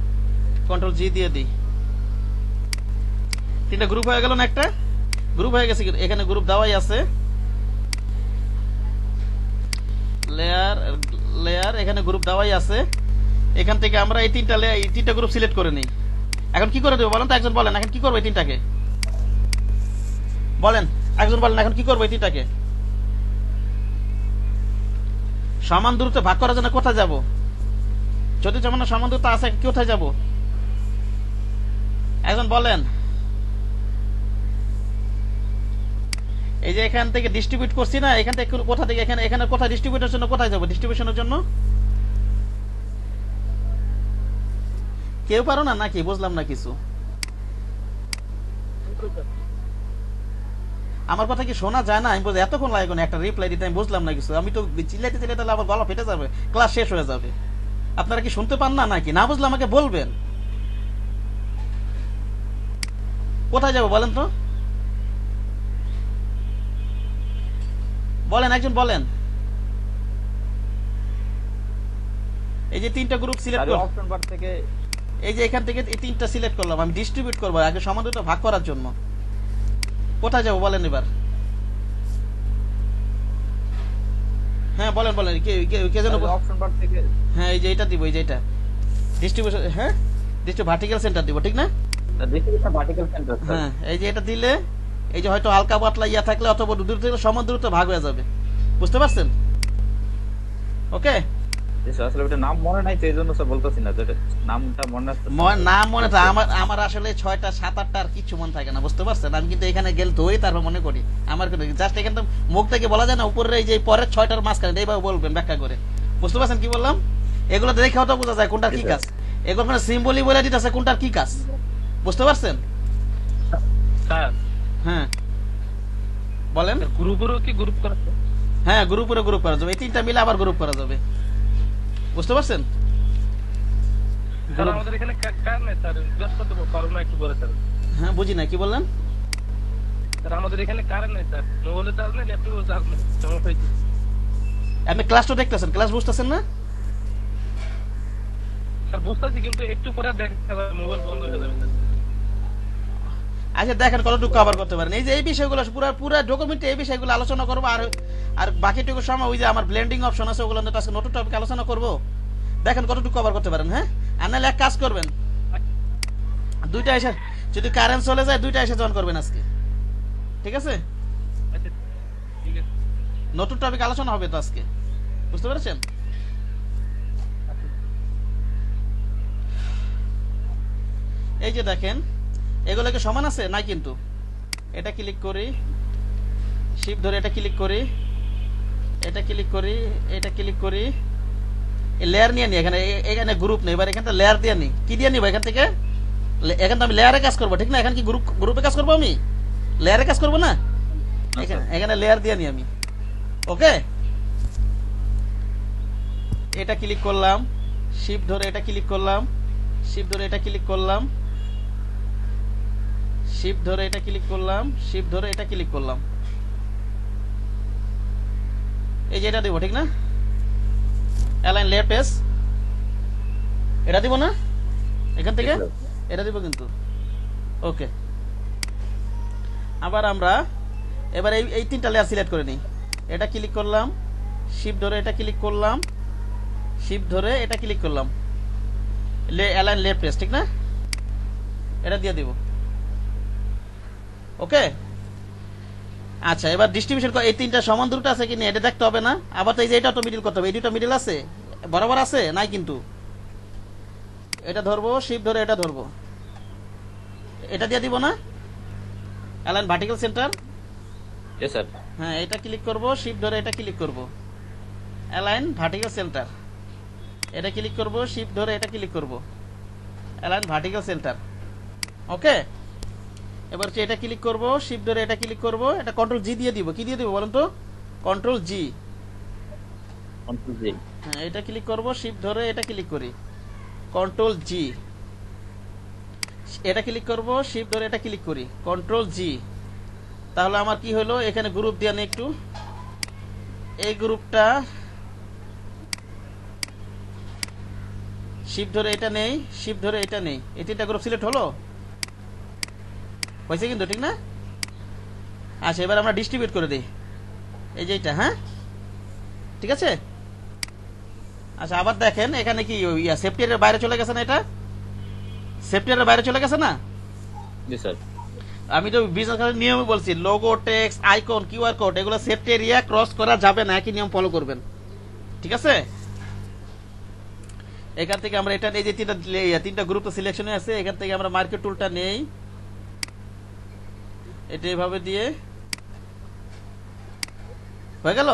কন্ট্রোল জি দিয়ে দিই। তিনটা গ্রুপ হয়ে গেল না? একটা গ্রুপ হয়ে গেছে। এখানে গ্রুপ দেওয়াই আছে, লেয়ার লেয়ার, এখানে গ্রুপ দেওয়াই আছে। এখান থেকে আমরা এই তিনটা গ্রুপ সিলেক্ট করে নিই। এখন কি করে দেবো বলেন তো? একজন বলেন এখন কি করবো এই তিনটাকে? বলেন, একজন বলেন এখন কি করবো এই তিনটাকে? সমান দূরত্বে ভাগ করার জন্য কোথায় যাব? যদি যেমন সমান দূরত্ব আছে কোথায় যাব? একজন বলেন। এই যে এখান থেকে ডিস্ট্রিবিউট করছি না, এখান থেকে কোথা থেকে এখানে এখানে কোথায় ডিস্ট্রিবিউটের জন্য কোথায় যাব? ডিস্ট্রিবিউশনের জন্য কেউ পারো না নাকি? বুঝলাম না কিছু। আমার কথা কি শোনা যায় না? আমি বুঝি এতক্ষণ লাগে কোনো একটা রিপ্লাই দিতে, আমি বুঝলাম না কিছু। আমি তো চিল্লাইতে চিল্লাইতে আবার গলা ফেটে যাবে, ক্লাস শেষ হয়ে যাবে। আপনারা কি শুনতে পান না নাকি? না বুঝলে আমাকে বলবেন। কোথায় যাব বলেন তো? বলেন, একজন বলেন। এই যে তিনটা গ্রুপ সিলেক্ট করলাম, অপশন বার থেকে এই যে এখান থেকে এই তিনটা সিলেক্ট করলাম, আমি ডিস্ট্রিবিউট করবো আগে সমান দূরত্ব ভাগ করার জন্য। কোথায় যাব বলেন এবার? হ্যাঁ বলেন বলেন, কে যেন অপশন বার থেকে হ্যাঁ এই যে এটা দিব, এই যে এটা ডিস্ট্রিবিউশন, হ্যাঁ ভার্টিক্যাল সেন্টার দিব, ঠিক না? Distribution vertical centre sir. হ্যাঁ এই যে এটা দিলে এই যে হয়তো হালকা পাতলা ইয়া থাকলে অথবা দূর থেকে সমান দূরত্ব ভাগ হয়ে যাবে, বুঝতে পারছেন? ওকে, আসলে ওটা নাম মনে নাই তো এইজন্য স্যার বলতেছি না, যেটা নামটা মনে আছে নাম মনে থাকে আমার। আমার আসলে 6টা 7-8টা আর কিছু মনে থাকে না, বুঝতে পারছেন? আমি কিন্তু এখানে গেলে ধরে তারপর মনে করি। আমার জাস্ট এখানে তো মুখ থেকে বলা যায় না, উপরে এই যে পরের 6টার মাঝখানে এইভাবে বলবেন ব্যাখ্যা করে, বুঝতে পারছেন কি বললাম? এগুলো দেখে হয়তো বোঝা যায় কোনটার কি কাজ। এগুলো মানে সিম্বলি বলে দিতেছে কোনটার কি কাজ, বুঝতে পারছেন? স্যার হ্যাঁ বলেন। গ্রুপেরও কি গ্রুপ করা যায়? হ্যাঁ গ্রুপে গ্রুপ করা যাবে, এই তিনটা মিলে আবার গ্রুপ করা যাবে, বুঝতে পারছেন? স্যার আমাদের এখানে কার নাই স্যার, ব্যস্ত দেবো পারবো না একটু পরে স্যার। হ্যাঁ বুঝি না কি বললেন? স্যার আমাদের এখানে কারেন্ট নাই স্যার, মোবাইলে চার্জ নেই, ল্যাপটপে চার্জ নেই, সমস্যা হয়েছে। আপনি ক্লাসটা দেখতেছেন, ক্লাস বুঝতেছেন না? স্যার বুঝতেছি কিন্তু একটু পরে দেখা যাবে মোবাইল বন্ধ হয়ে যাবে স্যার। আচ্ছা দেখেন কতটুকু কভার করতে পারেন। এই যে এই বিষয়গুলো পুরো ডকুমেন্টে এই বিষয়গুলো আলোচনা করবো, আর আর বাকিটুকু সময় ওই যে আমার ব্লেন্ডিং অপশন আছে ওগুলো নিয়ে আজকে নতুন টপিক আলোচনা করবো। দেখেন কতটুকু কভার করতে পারেন। হ্যাঁ আর নাহলে এক কাজ করবেন, দুইটা এসে যদি কারেন্ট চলে যায় দুইটা এসে জয়েন করবেন আজকে, ঠিক আছে? আচ্ছা ঠিক আছে। নতুন টপিক আলোচনা হবে তো আজকে, বুঝতে পেরেছেন? এই যে দেখেন এগুলোকে সমান আছে নাই, কিন্তু এটা ক্লিক করি, শিফট ধরে এটা ক্লিক করি, এটা ক্লিক করি, এটা ক্লিক করি, লেয়ার নিয়ে নি এখানে, এখানে গ্রুপ নেই, এবার এখানে লেয়ার দিয়ে নি। কি দিয়ে নিব এখান থেকে? এখানে তো আমি লেয়ারে কাজ করবো, ঠিক না? এখানে কি গ্রুপে কাজ করবো, আমি লেয়ারে কাজ করবো না, এখানে লেয়ার দিয়ে নি আমি। ওকে, এটা ক্লিক করলাম, শিফট ধরে এটা ক্লিক করলাম, শিফট ধরে এটা ক্লিক করলাম, শিফট ধরে এটা ক্লিক করলাম, শিফট ধরে এটা ক্লিক করলাম। এই যে এটা দিব, ঠিক না? অ্যালাইন লেফট এস, এটা দিব না এখান থেকে, এটা দিব কিন্তু। ওকে, আবার আমরা এবার এই তিনটা লেয়ার সিলেক্ট করে নিই। এটা ক্লিক করলাম, শিফট ধরে এটা ক্লিক করলাম, শিফট ধরে এটা ক্লিক করলাম, অ্যালাইন লেফট এস, ঠিক না? এটা দিয়ে দিব। ওকে, আচ্ছা এবার ডিস্ট্রিবিউশন এই তিনটা সমান দূরত্ব আছে কি না এটা দেখতে হবে না? আবার তো এই যে এটা তো মিডল করতে হবে, এই দুটো মিডল আছে, বরাবর আছে নাই কিন্তু। এটা ধরবো, শিফট ধরে এটা ধরবো, এটা দিয়ে দিব না? Align vertical centre, yes sir. হ্যাঁ এটা ক্লিক করব, শিফট ধরে এটা ক্লিক করব, অ্যালাইন ভার্টিক্যাল সেন্টার, এটা ক্লিক করব, শিফট ধরে এটা ক্লিক করব, অ্যালাইন ভার্টিক্যাল সেন্টার। ওকে, এবার হচ্ছে এটা ক্লিক করব, শিফট ধরে এটা ক্লিক করব, এটা কন্ট্রোল জি দিয়ে দিব। কি দিয়ে দিব বলেন তো? কন্ট্রোল জি। কন্ট্রোল জি। হ্যাঁ এটা ক্লিক করব, শিফট ধরে এটা ক্লিক করি, কন্ট্রোল জি। এটা ক্লিক করব, শিফট ধরে এটা ক্লিক করি, কন্ট্রোল জি। তাহলে আমার কি হলো, এখানে গ্রুপ দিয়ে নেই একটু, এই গ্রুপটা শিফট ধরে এটা নেই, শিফট ধরে এটা নেই, এই তিনটা গ্রুপ সিলেক্ট হলো, হয়েছে কিন্তু, ঠিক না? আচ্ছা এবার আমরা ডিস্ট্রিবিউট করে দিই, এই যে এটা, হ্যাঁ ঠিক আছে। আচ্ছা আবার দেখেন এখানে কি সেফটিয়ারের বাইরে চলে গেছে না? এটা সেফটিয়ারের বাইরে চলে গেছে না? জি স্যার। আমি তো বিজনেস কার্ডের নিয়মে বলছি, logo, text, icon, QR code এগুলো সেফটি এরিয়া ক্রস করা যাবে না, একই নিয়ম ফলো করবেন, ঠিক আছে? এখান থেকে আমরা এটা এই যে তিনটা গ্রুপ তো সিলেকশনে আছে, এখান থেকে আমরা মার্কেট টুলটা নেই, এটা এভাবে দিয়ে হয়ে গেল।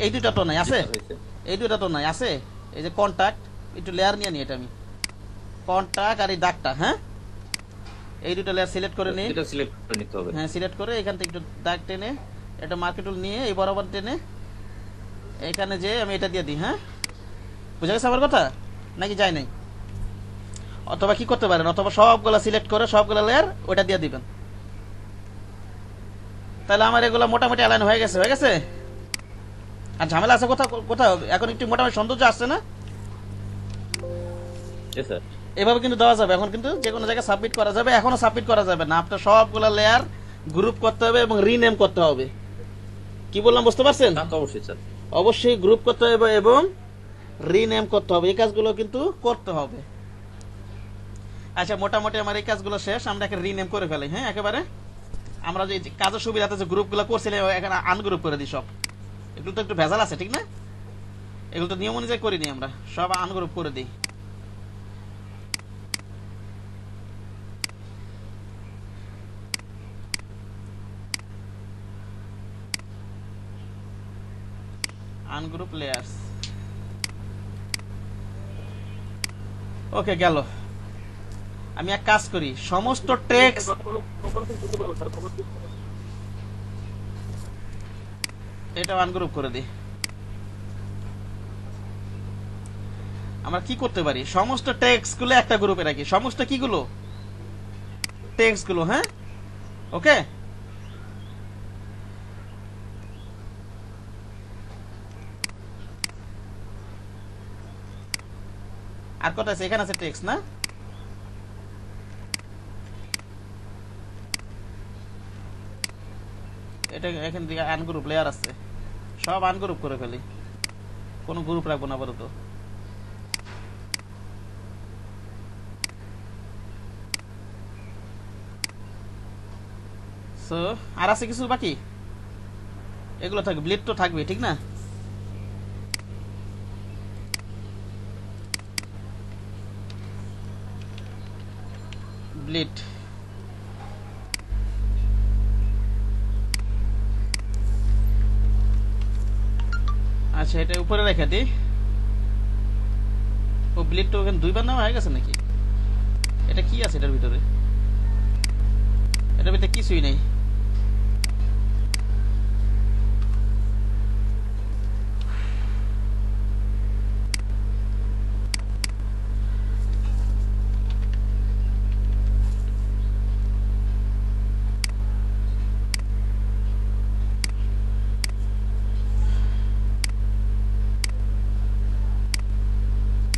এই দুইটা তো নাই আছে, এই দুইটা তো নাই আছে, এই যে কন্টাক্ট, একটু লেয়ার নিয়ে নি, এটা আমি কন্টাক্ট আর এই দাগটা, হ্যাঁ এই দুটো লেয়ার সিলেক্ট করে নিই, এটা সিলেক্ট করে নিতে হবে। হ্যাঁ সিলেক্ট করে এখান থেকে একটু দাগ টেনে এটা মার্কেট টুল নিয়ে এই বরাবর টেনে এখানে যে আমি এটা দিয়ে দিই। হ্যাঁ বুঝা গেছে আমার কথা নাকি যায় নাই? অথবা কি করতে পারেন, অথবা সবগুলা সিলেক্ট করে সবগুলা লেয়ার ওটা দিয়ে দিবেন, তাহলে আমার এগুলো মোটামুটি অ্যালাইন হয়ে গেছে, হয়ে গেছে। আর ঝামেলা আছে কোথাও কোথাও, এখন একটু মোটামুটি সৌন্দর্য আসছে না? এভাবে কিন্তু দেওয়া যাবে, এখন কিন্তু যে কোনো জায়গায় সাবমিট করা যাবে, এখনো সাবমিট করা যাবে না, আপনার সবগুলা লেয়ার গ্রুপ করতে হবে এবং রিনেম করতে হবে। কি বললাম বুঝতে পারছেন? অবশ্যই স্যার, অবশ্যই গ্রুপ করতে হবে এবং রিনেম করতে হবে, এই কাজগুলো কিন্তু করতে হবে। আচ্ছা মোটামুটি আমার এই কাজগুলো শেষ, আমরা একে রিনেম করে ফেলি। হ্যাঁ একেবারে আমরা যে কাজের সুবিধাতে যে গ্রুপগুলো করছিলাম এখানে আনগ্রুপ করে দিই সব, এগুলো তো একটু ভেজাল আছে ঠিক না? এগুলো তো নিয়ম অনুযায়ী করিনি, আমরা সব আনগ্রুপ করে দিই। আনগ্রুপ লেয়ার্স, ওকে গেল। আমি এক কাজ করি, সমস্ত টেক্সট এটা আনগ্রুপ করে দিই। আমরা কি করতে পারি, সমস্ত টেক্সট গুলো একটা গ্রুপে রাখি, সমস্ত কি গুলো টেক্সট গুলো। হ্যাঁ ওকে, আর কত আছে? এখানে আছে টেক্সট না, এটা এখান থেকে আনগ্রুপ লেয়ার আছে, সব আনগ্রুপ করে ফেলি, কোনো গ্রুপ রাখবো না বলতো। সো আর আছে কিছু বাকি, এগুলো থাকবে, ব্লিড তো থাকবে ঠিক না? ব্লিড আচ্ছা এটা উপরে রেখে দিই। ও ব্লিড তো ওখানে দুইবার নাম হয়ে গেছে নাকি? এটা কি আছে এটার ভিতরে? এটার ভিতরে কিছুই নেই।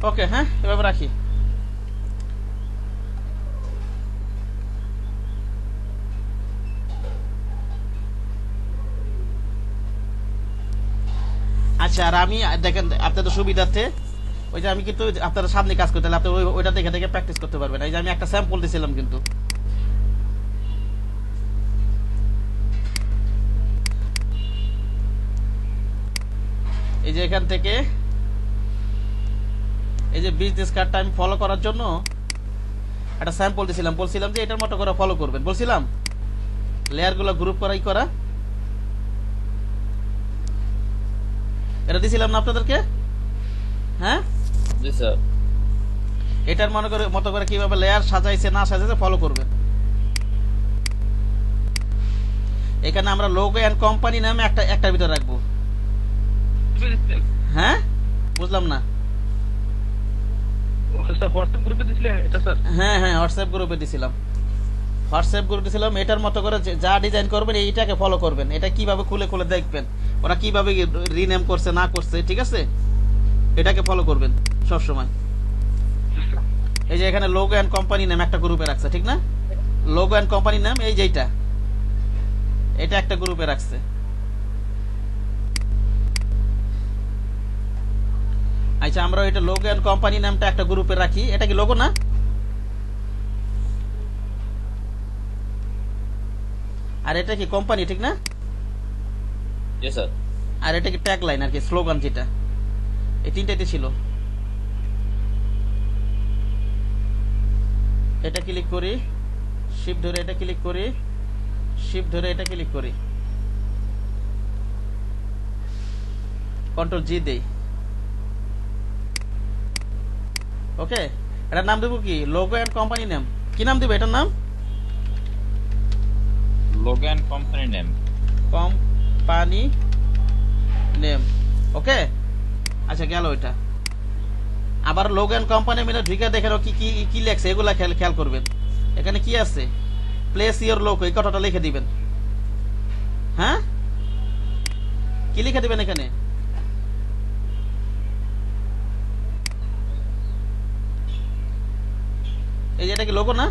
ওকে হ্যাঁ এভাবে রাখি। আচ্ছা আর আমি দেখেন আপনাদের সুবিধার্থে ওই যে আমি কিন্তু আপনাদের সামনে কাজ করতে হলে আপনি ওইটা দেখে দেখে প্র্যাকটিস করতে পারবেন। এই যে আমি একটা স্যাম্পল দিয়েছিলাম কিন্তু, এই যে এখান থেকে এই যে বিজনেস কার্ডটা আমি ফলো করার জন্য একটা স্যাম্পল দিয়েছিলাম, বলছিলাম যে এটার মতো করে ফলো করবেন, বলছিলাম লেয়ারগুলো গ্রুপ করাই করা, এটা দিয়েছিলাম না আপনাদেরকে? হ্যাঁ জি স্যার, এটার মতো করে কিভাবে লেয়ার সাজাইছে না সাজাইছে ফলো করবেন। এখানে আমরা লোগো এন্ড কোম্পানি নামে একটা ভিতরে রাখবো। হ্যাঁ বুঝলাম না। হোয়াটসঅ্যাপ গ্রুপে দিছিলে এটা স্যার? হ্যাঁ হ্যাঁ হোয়াটসঅ্যাপ গ্রুপে দিছিলাম, হোয়াটসঅ্যাপ গ্রুপে দিছিলাম। এটার মতো করে যা ডিজাইন করবেন এইটাকে ফলো করবেন, এটা কিভাবে খুলে খুলে দেখবেন ওরা কিভাবে রিনেম করছে না করছে, ঠিক আছে? এটাকে ফলো করবেন সব সময়। এই যে এখানে লোগো এন্ড কোম্পানি নাম একটা গ্রুপে রাখছে ঠিক না? লোগো এন্ড কোম্পানি নাম এই যেটা, এটা একটা গ্রুপে রাখছে। আচ্ছা আমরা এটা লোগো এন্ড কোম্পানি নামটা একটা গ্রুপে রাখি, এটা কি লোগো না? আর এটা কি কোম্পানি, ঠিক না? জি স্যার। আর এটা কি ট্যাগ লাইন আর কি স্লোগান, যেটা এই তিনটাতে ছিল। এটা ক্লিক করি, শিফট ধরে এটা ক্লিক করি, শিফট ধরে এটা ক্লিক করি, কন্ট্রোল জি দেই। ওকে, এটার নাম দেবো কি? Logo and company name. কি নাম দেবো এটার নাম? Logo and company name. Company name. Okay, আচ্ছা গেল ওইটা। আবার লোগো এন্ড কোম্পানি মিলে ঢুকে দেখেন কি কি কি লেখছে, এগুলা খেয়াল করবেন। এখানে কি আছে? প্লেস ইওর লোগো, এই কথাটা লিখে দিবেন। হ্যাঁ, কি লিখে দিবেন এখানে? এই যে এটা কি লোগো না?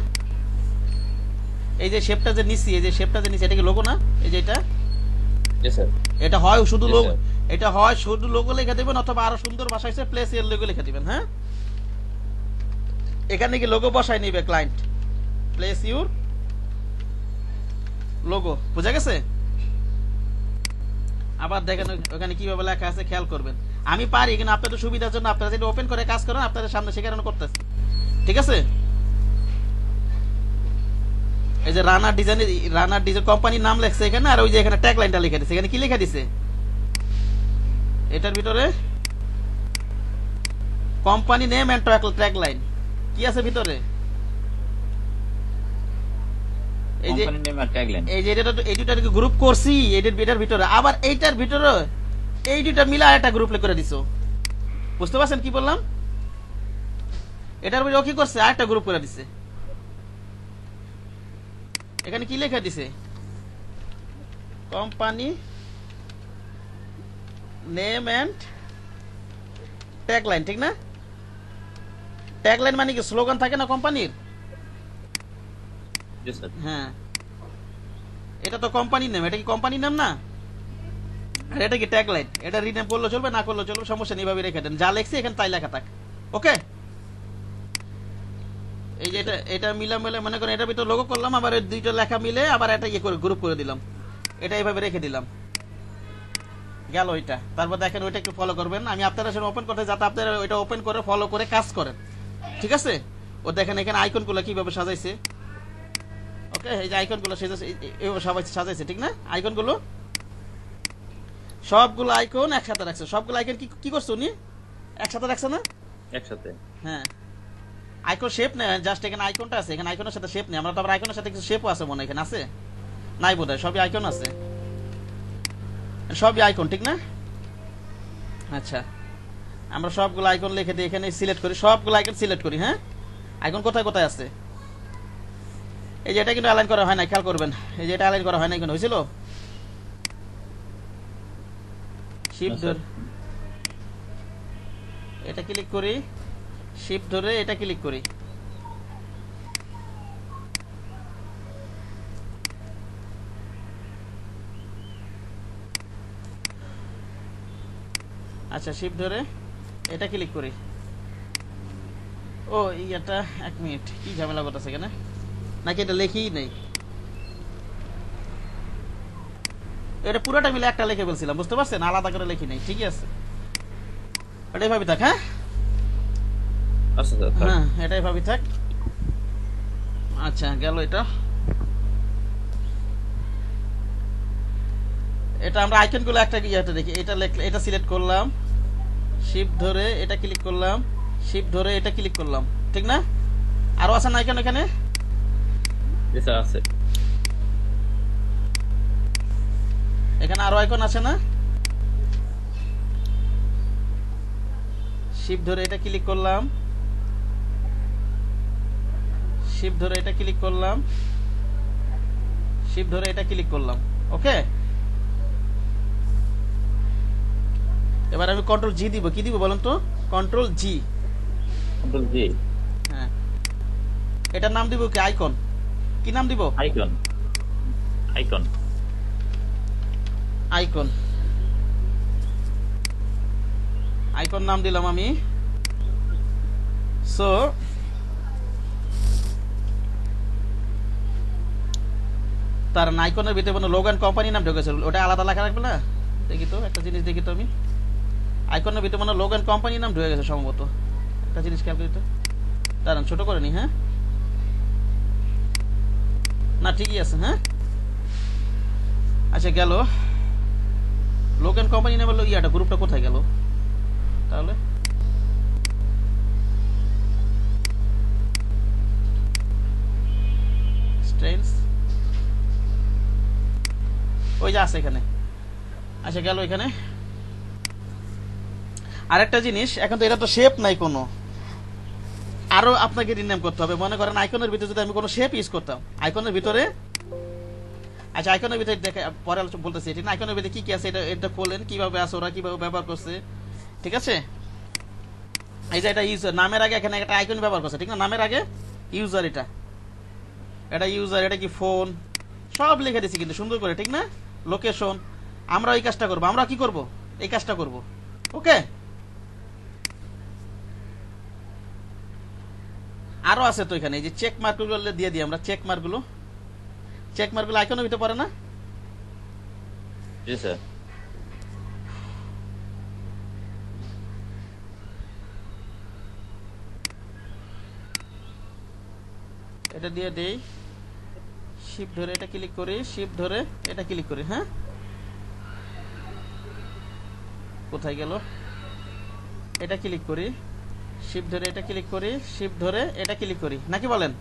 এই যে শেপটা যে নিছি, এই যে শেপটা যে নিছি, এটা কি লোগো না? এই যে এটা, জি স্যার। এটা হয় শুধু Yes, লোগো, sir. এটা হয় শুধু লোগো লিখে দিবেন, অথবা আরো সুন্দর ভাষায় প্লেস ইওর লোগো লিখে দিবেন। হ্যাঁ, এখানে কি লোগো বসায় নিবে ক্লায়েন্ট, প্লেস ইউর লোগো। বুঝা গেছে? আবার দেখেন ওখানে কিভাবে লেখা আছে, খেয়াল করবেন। আমি পারি, কিন্তু আপনাদের সুবিধার জন্য আপনারা যেটা ওপেন করে কাজ করেন, আপনাদের সামনে শেখানো করতেছি, ঠিক আছে? এই যে রানার ডিজাইন কোম্পানির নাম লেখছে এখানে, আর ওই যে এখানে ট্যাগ লাইনটা লিখে দিছে। এখানে কি লিখে দিছে? এটার ভিতরে company name and tag line কি আছে ভিতরে? এই যে কোম্পানি নেম আর ট্যাগলাইন। এই যে এই দুটার গ্রুপ করছি, এটার ভিতরে আবার এইটার ভিতরে এই দুটা মিলা একটা গ্রুপ করে দিছো। বুঝতে পারছেন কি বললাম? এটার ভিতরে কি করছে, আরেকটা গ্রুপ করে দিছে। এখানে কি লেখা দিছে? Company name and tag line, ঠিক না? ট্যাগ লাইন মানে কি স্লোগান থাকে না কোম্পানির? জি স্যার। হ্যাঁ, এটা তো কোম্পানি নেম, এটা কি কোম্পানি নেম না? আর এটা কি ট্যাগ লাইন? এটা রিনেম করলে চলবে, না করলে চলবে, সমস্যা নেই, এইভাবে রেখে দেন। যা লেখছি এখানে তাই লেখা থাক। ওকে, এই যে এটা মিলে মনে করেন এটার ভিতরে লোগো করলাম, আবার এই দুইটা লেখা মিলে আবার এটা ইয়ে করে গ্রুপ করে দিলাম, এটা এইভাবে রেখে দিলাম। গেল ওইটা। তারপর দেখেন ওইটা একটু ফলো করবেন। আমি আপনারা সেটা ওপেন করতে, যাতে আপনারা ওইটা ওপেন করে ফলো করে কাজ করেন, ঠিক আছে? ও দেখেন এখানে আইকনগুলো কিভাবে সাজাইছে। ওকে, এই যে আইকনগুলো সাজাইছে, ঠিক না? আইকনগুলো সবগুলো আইকন একসাথে রাখছে। সবগুলো আইকন কি করছো উনি? একসাথে রাখছে না? একসাথে। হ্যাঁ, আইকন শেপ নেই, জাস্ট এখানে আইকনটা আছে, এখানে আইকনের সাথে শেপ নেই। আমরা তো আবার আইকনের সাথে কিছু শেপও আছে মনে হয়, এখানে আছে নাই বোধহয়, সবই আইকন আছে, সবই আইকন, ঠিক না? আচ্ছা, আমরা সবগুলো আইকন লিখে দিই, এখানে সিলেক্ট করি, সবগুলো আইকন সিলেক্ট করি। হ্যাঁ, আইকন কোথায় কোথায় আছে? এই যে এটা কিন্তু অ্যালাইন করা হয় না, খেয়াল করবেন। এই যে এটা অ্যালাইন করা হয় না, কিন্তু হয়েছিল। শিফট ধরে এটা ক্লিক করি, শিফট ধরে এটা ক্লিক করি, আচ্ছা শিফট ধরে এটা ক্লিক করি। ও এটা এক মিনিট, কি ঝামেলা করতেছে এখানে? নাকি এটা লেখেই নেই? এটা পুরোটা মিলে একটা লিখে বলছিলাম, বুঝতে পারছেন? আলাদা করে লিখি নাই, ঠিকই আছে। এটাই ভাবি থাক। হ্যাঁ আচ্ছা স্যার। হ্যাঁ, এটাই ভাবি থাক। আচ্ছা গেল এটা। এটা আমরা আইকনগুলো একটা ইয়েতে দেখি। এটা সিলেক্ট করলাম, শিফট ধরে এটা ক্লিক করলাম, শিফট ধরে এটা ক্লিক করলাম, ঠিক না? আরো আছে না আইকন এখানে? জি স্যার আছে। এখানে আরো আইকন আছে না? শিফট ধরে এটা ক্লিক করলাম, শিফট ধরে এটা ক্লিক করলাম, শিফট ধরে এটা ক্লিক করলাম। ওকে, এবার আমি কন্ট্রোল জি দিব। কি দিব বলেন তো? কন্ট্রোল জি। কন্ট্রোল জি। হ্যাঁ, এটার নাম দিব কি? আইকন। কি নাম দিব? আইকন। আইকন। আইকন। আইকন নাম দিলাম আমি। সো তার আইকনের ভিতরে কোনো লোগান কোম্পানি নাম ঢুকেছে, ওটা আলাদা লেখা রাখবে না? দেখি তো একটা জিনিস, দেখি তো আমি আইকনের ভিতরে মানে লোগান কোম্পানি নাম ঢুকে গেছে সম্ভবত। একটা জিনিস খেয়াল করি তো, দাঁড়ান ছোট করে নি। হ্যাঁ, না ঠিকই আছে। হ্যাঁ, আচ্ছা গেল লোগান কোম্পানি নাম, ইয়াটা গ্রুপটা কোথায় গেল তাহলে? স্ট্রেন্স ওই যে আছে এখানে। আচ্ছা গেল এখানে। আরেকটা জিনিস, এখন তো এটা তো শেপ নাই কোনো, আরো আপনাকে রিনেম করতে হবে। মনে করেন আইকনের ভিতরে যদি আমি কোনো শেপ ইউজ করতাম আইকনের ভিতরে, আচ্ছা আইকনের ভিতরে দেখে পরে বলতেছি, ঠিক না? আইকনের ভিতরে কি কি আছে এটা খোলেন, কিভাবে আছে, ওরা কিভাবে ব্যবহার করছে, ঠিক আছে? এই যে এটা ইউজার, নামের আগে এখানে একটা আইকন ব্যবহার করছে, ঠিক না? নামের আগে ইউজার, এটা ইউজার, এটা কি ফোন, সব লিখে দিছি কিন্তু সুন্দর করে, ঠিক না? লোকেশন, আমরা এই কাজটা করবো, আমরা কি করব, এই কাজটা করব। ওকে, আরো আছে তো এখানে, এই যে চেক মার্ক গুলো দিয়ে দিই আমরা, চেক মার্ক গুলো আইকনের ভিতরে পড়ে না? জি স্যার। এটা দিয়ে দেই, শিফট ধরে এটা ক্লিক করি, শিফট ধরে এটা ক্লিক করি। হ্যাঁ, কোথায় গেল? এটা ক্লিক করি, শিফট ধরে এটা ক্লিক করি, শিফট ধরে এটা ক্লিক করি, নাকি বলেন?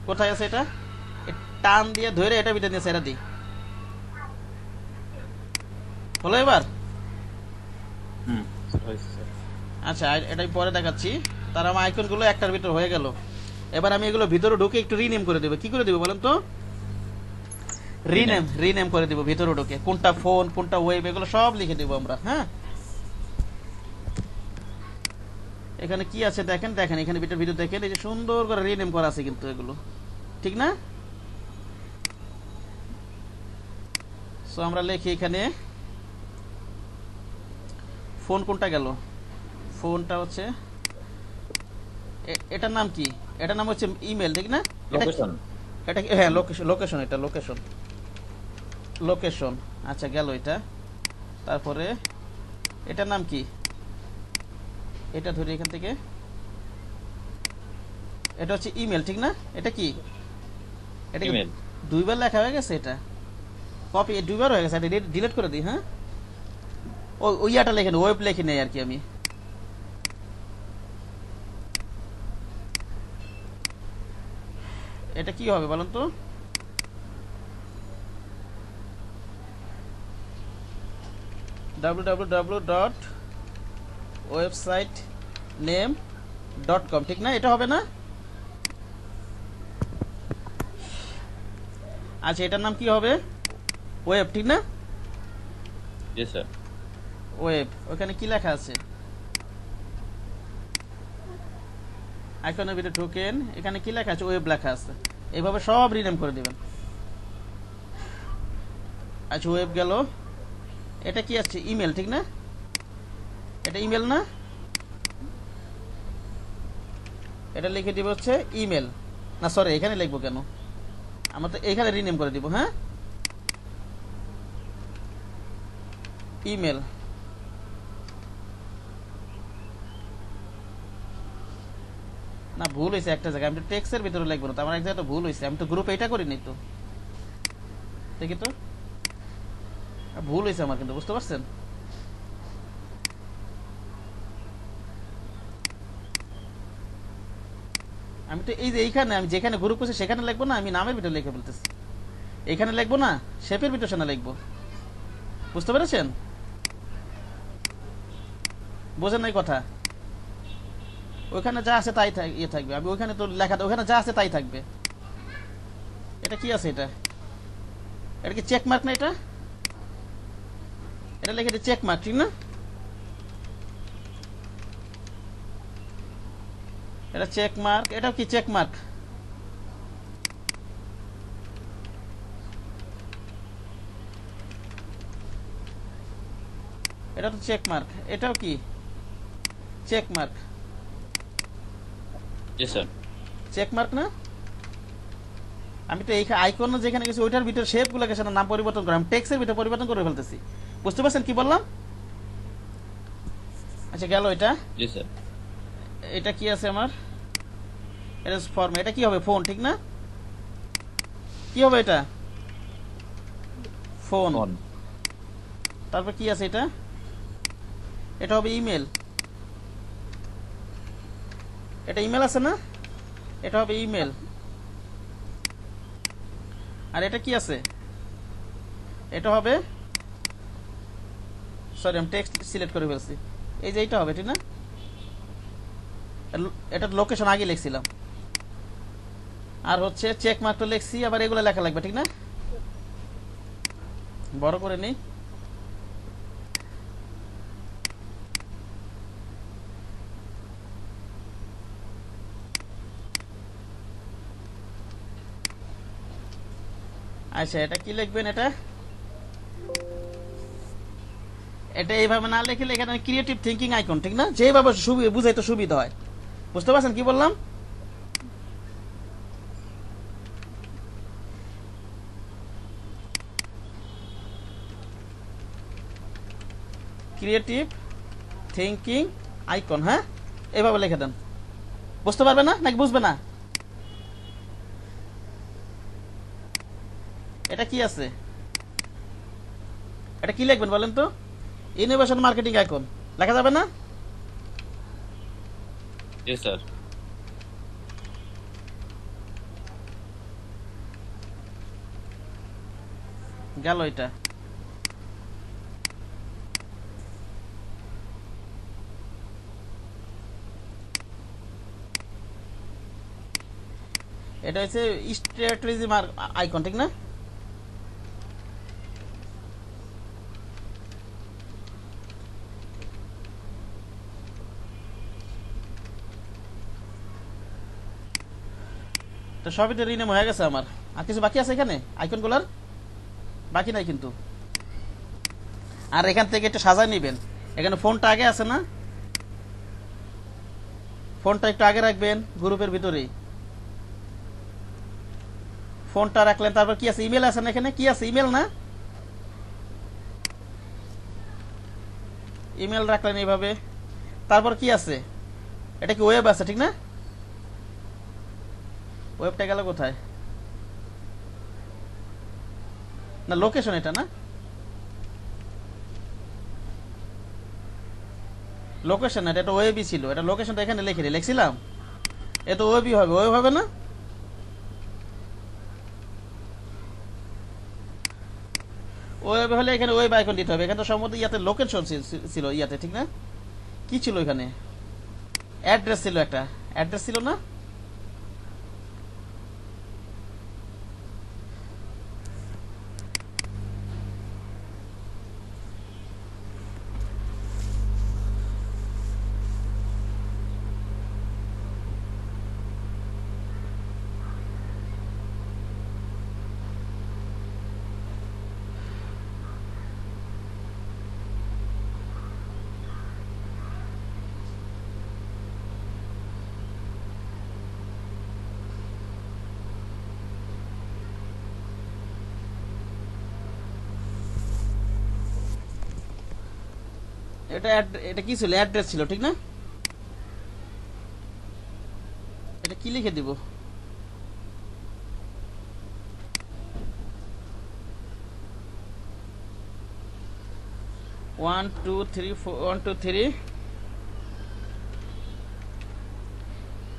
কোথায় আছে এটা? টান দিয়ে ধরে এটা ভিতরে নিয়ে সেরা দিই, হলো এবার? আচ্ছা এটাই পরে দেখাচ্ছি। তার আমার আইকন গুলো একটার ভিতর হয়ে গেল। এবার আমি এগুলো ভিতরে ঢুকে একটু রিনেম করে দেবো। কি করে দেবো বলেন তো? রিনেম করে দেবো ভিতরে ঢুকে, কোনটা ফোন কোনটা ওয়েব এগুলো সব লিখে দেবো আমরা। হ্যাঁ, এখানে কি আছে দেখেন, এখানে ভিতর দেখেন, এই যে সুন্দর করে রিনেম করা আছে কিন্তু এগুলো, ঠিক না? সো আমরা লিখি এখানে ফোন, কোনটা গেল? ফোনটা হচ্ছে, এটার নাম কি? এটার নাম হচ্ছে ইমেল, ঠিক না? লোকেশন, এটা হ্যাঁ লোকেশন, এটা লোকেশন। আচ্ছা গেল এটা। তারপরে এটার নাম কি? এটা ধরি এখান থেকে, এটা হচ্ছে ইমেল, ঠিক না? এটা কি? এটা ইমেল দুইবার লেখা হয়ে গেছে, এটা কপি দুইবার হয়ে গেছে, এটা ডিলিট করে দিই। হ্যাঁ, ওই ইয়াটা লেখেন, ওয়েব লেখি নেই আর কি আমি। এটা কি হবে বলেন তো? www.websitename.com, ঠিক না? এটা হবে না? আচ্ছা এটার নাম কি হবে? ওয়েব, ঠিক না? জি স্যার। ওয়েব, ওখানে কি লেখা আছে? আইকনের ভিতরে ঢোকেন, এখানে কি লেখা আছে? ওয়েব লেখা আছে। এইভাবে সব রিনেম করে দিবেন। আচ্ছা ওয়েব গেল। এটা কি আছে? ইমেল, ঠিক না? এটা ইমেল না? এটা লিখে দিব হচ্ছে ইমেল, না সরি এখানে লিখবো কেন, আমরা তো এখানে রিনেম করে দিব। হ্যাঁ, ইমেল। না ভুল হয়েছে একটা জায়গায়, আমি তো টেক্সটের ভিতরে লিখবো না, তো আমার এক জায়গায় তো ভুল হয়েছে, আমি তো গ্রুপ এটা করিনি তো, দেখি তো ভুল হয়েছে আমার, কিন্তু বুঝতে পারছেন? আমি তো এই যে এইখানে আমি যেখানে গ্রুপ করছি সেখানে লিখবো না, আমি নামের ভিতরে লিখে বলতেছি, এখানে লিখবো না, শেপের ভিতরে সেখানে লিখবো। বুঝতে পেরেছেন? বোঝেন নাই কথা? ওইখানে যা আছে তাই ইয়ে থাকবে, আমি ওইখানে তো লেখা, ওখানে যা আছে তাই থাকবে। এটা কি আছে? এটা কি চেক মার্ক না? এটা লিখে দিই চেক মার্ক, ঠিক না? এটা চেক মার্ক, এটাও কি চেক মার্ক? এটা তো চেক মার্ক, এটাও কি চেক মার্ক? জি স্যার। চেক মার্ক না? আমি তো এই আইকন যেখানে গেছি ওইটার ভিতরে শেপ গুলো গেছে নাম পরিবর্তন করে আমি টেক্সটের ভিতরে পরিবর্তন করে ফেলতেছি বুঝতে পারছেন কি বললাম আচ্ছা গেল এটা জি স্যার এটা কি আছে আমার এটা ফর্ম এটা কি হবে ফোন ঠিক না কি হবে এটা ফোন ফোন তারপর কি আছে এটা এটা হবে ইমেল এটা ইমেল আছে না এটা হবে ইমেল আর এটা কি আছে এটা হবে সরি আমি টেক্সট সিলেক্ট করে ফেলছি এই যে এইটা হবে ঠিক না এটা লোকেশন আগে লিখছিলাম আর হচ্ছে চেক মার্ক তো লিখছি আবার এগুলো লেখা লাগবে ঠিক না বড় করে নেই আচ্ছা এটা কি লিখবেন এটা এটা এইভাবে না লিখলে এখানে ক্রিয়েটিভ থিংকিং আইকন ঠিক না যেভাবে বুঝাইতে সুবিধা হয় বুঝতে পারছেন কি বললাম ক্রিয়েটিভ থিংকিং আইকন হ্যাঁ এইভাবে লিখে দেন বুঝতে পারবে না নাকি বুঝবে না এটা কি আছে এটা কি লিখবেন বলেন তো ইনোভেশন মার্কেটিং আইকন লেখা যাবে না জি স্যার গেল এটা এটা হচ্ছে স্ট্র্যাটেজি আইকন ঠিক না তো সবই তো রিনেম হয়ে গেছে আমার আর কিছু বাকি আছে এখানে আইকন গুলার বাকি নাই কিন্তু আর এখান থেকে একটু সাজায় নিবেন এখানে ফোনটা আগে আছে না ফোনটা একটু আগে রাখবেন গ্রুপের ভিতরেই ফোনটা রাখলেন তারপর কি আছে ইমেল আছে না এখানে কি আছে ইমেল না ইমেল রাখলেন এইভাবে তারপর কি আছে এটা কি ওয়েব আছে ঠিক না ওয়েবটা গেল কোথায় না লোকেশন এটা না লোকেশন এটা ওয়েবই ছিল এটা লোকেশনটা এখানে লিখে লিখছিলাম এটা ওয়েবই হবে ওয়েব হবে না ওয়েব হলে এখানে ওয়েব আইকন দিতে হবে এখানে তো সম্ভবত ইয়াতে লোকেশন ছিল ইয়াতে ঠিক না কি ছিল এখানে অ্যাড্রেস ছিল একটা অ্যাড্রেস ছিল না এটা কি ছিল অ্যাড্রেস ছিল ঠিক না এটা কি লিখে দিব 1 2 3 4 1 2 3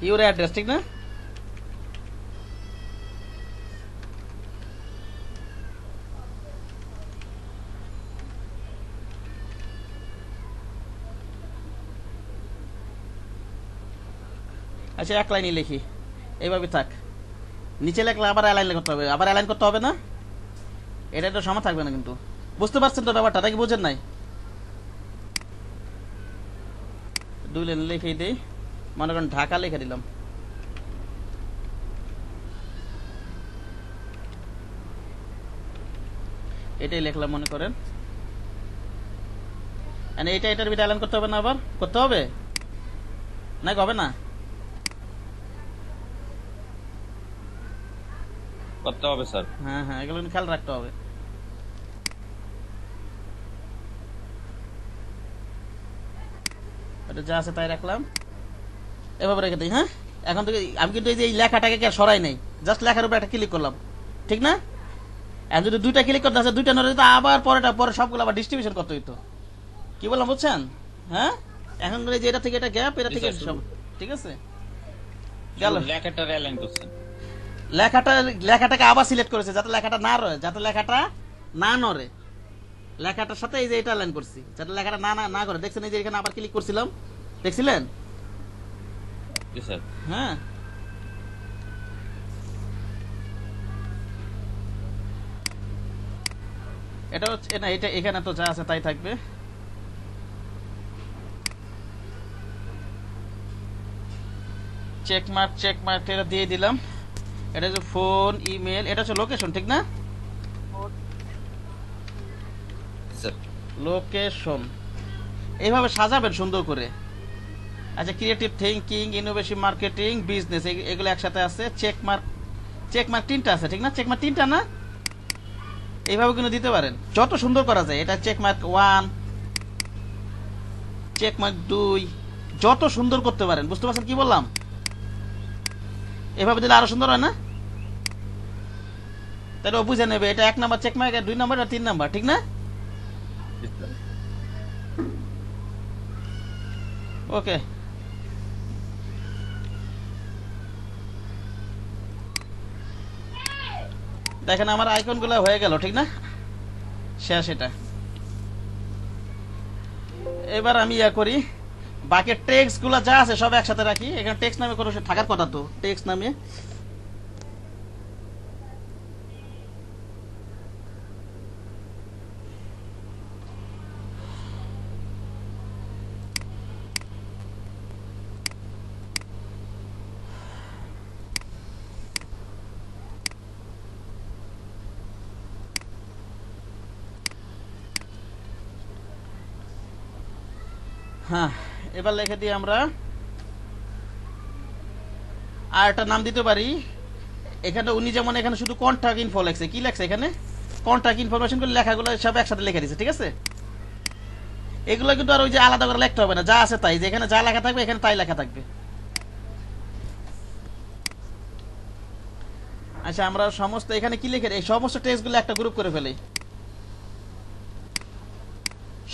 your address ঠিক না আচ্ছা এক লাইনই লিখি এইভাবে থাক নিচে লেখলে আবার অ্যালাইন করতে হবে না এটা তো সমান থাকবে না কিন্তু বুঝতে পারছেন তো ব্যাপারটা নাকি বুঝেন নাই দুই লাইন লিখেই দেই মনে করেন ঢাকা লিখে দিলাম এটাই লিখলাম মনে করেন এইটা এটার ভিতরে অ্যালাইন করতে হবে না আবার করতে হবে নাকি হবে না করতে হবে স্যার। হ্যাঁ হ্যাঁ, এগুলো কিন্তু খেয়াল রাখতে হবে। এটা যা আছে তাই রাখলাম, এভাবে রেখে দিই। হ্যাঁ, এখন থেকে আমি কিন্তু এই যে এই লেখাটাকে কি আর সরাই নাই, জাস্ট লেখার উপর একটা ক্লিক করলাম, ঠিক না? এখন যদি দুইটা ক্লিক করতে আছে, দুইটা নড়ে যেত, আবার পরে সবগুলো আবার ডিস্ট্রিবিউশন করতে হইতো। কি বললাম বুঝছেন? হ্যাঁ, এখন করে যে এটা থেকে এটা গ্যাপ, এটা থেকে সব ঠিক আছে গেল। লেখাটা অ্যালাইন করছেন, লেখাটাকে আবার সিলেক্ট করেছে যাতে লেখাটা না রয়ে, যাতে লেখাটা না নড়ে। লেখাটার সাথে এই যে এটা লাইন করছি যাতে লেখাটা না না না করে। দেখছেন এই যে এখানে আবার ক্লিক করছিলাম, দেখছিলেন? জি স্যার। হ্যাঁ, এটা হচ্ছে না, এটা এখানে তো যা আছে তাই থাকবে। চেক মার্ক এটা দিয়ে দিলাম। এটা হচ্ছে ফোন, ইমেল, এটা হচ্ছে লোকেশন, ঠিক না? স্যার লোকেশন এইভাবে সাজাবেন সুন্দর করে। আচ্ছা, creative thinking, innovation, marketing, business, এগুলো একসাথে আছে। চেক মার্ক তিনটা আছে, ঠিক না? চেক মার্ক তিনটা না? এইভাবে কিন্তু দিতে পারেন, যত সুন্দর করা যায়। এটা চেক মার্ক 1, চেক মার্ক 2, যত সুন্দর করতে পারেন। বুঝতে পারছেন কি বললাম? এভাবে দিলে আরো সুন্দর হয় না? তাহলে ও বুঝে নেবে এটা 1 নাম্বার চেক মার্ক, 2 নাম্বার আর 3 নাম্বার, ঠিক না? জি স্যার। ওকে, দেখেন আমার আইকন গুলো হয়ে গেল, ঠিক না? শেষ এটা। এবার আমি ইয়া করি, বাকি টেক্সট গুলো যা আছে সব একসাথে রাখি। এখানে টেক্সট নামে কোনো থাকার কথা, তো টেক্সট নামে হ্যাঁ। এবার লিখে দিই আমরা, আর একটা নাম দিতে পারি। এখানে উনি যেমন এখানে শুধু কন্টাক্ট ইনফো লেখছে, কি লেখছে এখানে? কন্টাক্ট ইনফরমেশন করে লেখাগুলো সব একসাথে লিখে দিয়েছে, ঠিক আছে? এগুলো কিন্তু আর ওই যে আলাদা করে লিখতে হবে না, যা আছে তাই। যে এখানে যা লেখা থাকবে এখানে তাই লেখা থাকবে। আচ্ছা, আমরা সমস্ত এখানে কি লিখে, এই সমস্ত টেক্সটগুলো একটা গ্রুপ করে ফেলি,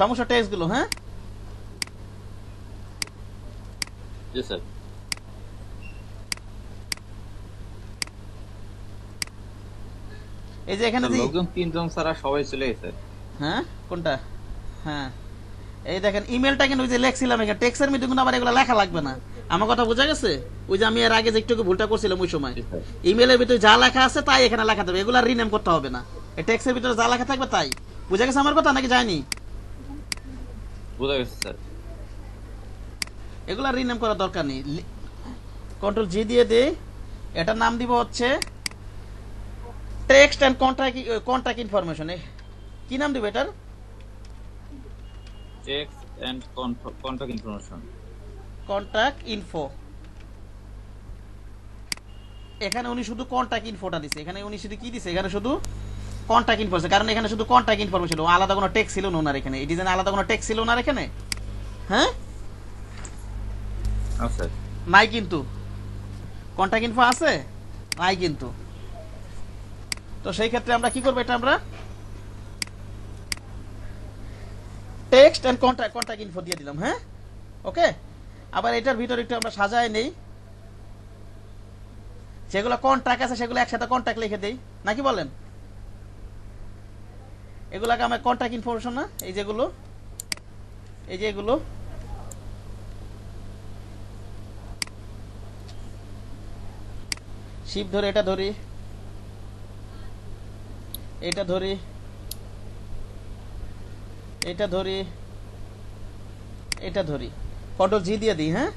সমস্ত টেক্সটগুলো। হ্যাঁ, জি স্যার। এই যে এখানে যে লোকজন 3 জন ছাড়া সবাই চলে গেছে। হ্যাঁ, কোনটা? হ্যাঁ, এই দেখেন ইমেলটা কিন্তু ওই যে লেখছিলাম এখানে টেক্সটের মধ্যে কিন্তু আবার এগুলো লেখা লাগবে না। আমার কথা বোঝা গেছে? ওই যে আমি এর আগে যে একটু ভুলটা করছিলাম ওই সময়, জি স্যার। ইমেলের ভিতরে যা লেখা আছে তাই এখানে লেখা থাকবে, এগুলো রিনেম করতে হবে না। এই টেক্সটের ভিতরে যা লেখা থাকবে তাই। বুঝা গেছে আমার কথা নাকি যায়নি? বুঝা গেছে স্যার। এগুলো রিনেম করার দরকার নেই। কন্ট্রোল জি দিয়ে দেই, এটার নাম দিব হচ্ছে টেক্সট এন্ড কন্টাক্ট ইনফরমেশন। কি নাম দিব এটার? Text and contact information. Contact info. এখানে উনি শুধু কন্টাক্ট ইনফোটা দিছে, এখানে উনি শুধু কি দিছে? এখানে শুধু কন্টাক্ট ইনফরমেশন, কারণ এখানে শুধু কন্টাক্ট ইনফরমেশন, আলাদা কোনো টেক্সট ছিল না ওনার এখানে। এই ডিজাইনে আলাদা কোনো টেক্সট ছিল না এখানে। হ্যাঁ, আচ্ছা নাই কিন্তু। কন্টাক্ট ইনফো আছে নাই কিন্তু। তো সেই ক্ষেত্রে আমরা কি করবো, এটা আমরা টেক্সট এন্ড কন্টাক্ট ইনফো দিয়ে দিলাম। হ্যাঁ, ওকে। আবার এটার ভিতরে একটু আমরা সাজায় নেই, যেগুলো কন্টাক্ট আছে সেগুলো একসাথে কন্টাক্ট লিখে দেই, নাকি বলেন? এগুলাকে আমার কন্টাক্ট ইনফরমেশন না, এই যেগুলো, এই যে এগুলো শিপ ধরে এটা ধরি, এটা ধরি, এটা ধরি, এটা ধরি, কন্ট্রোল জি দিয়ে দিই। হ্যাঁ,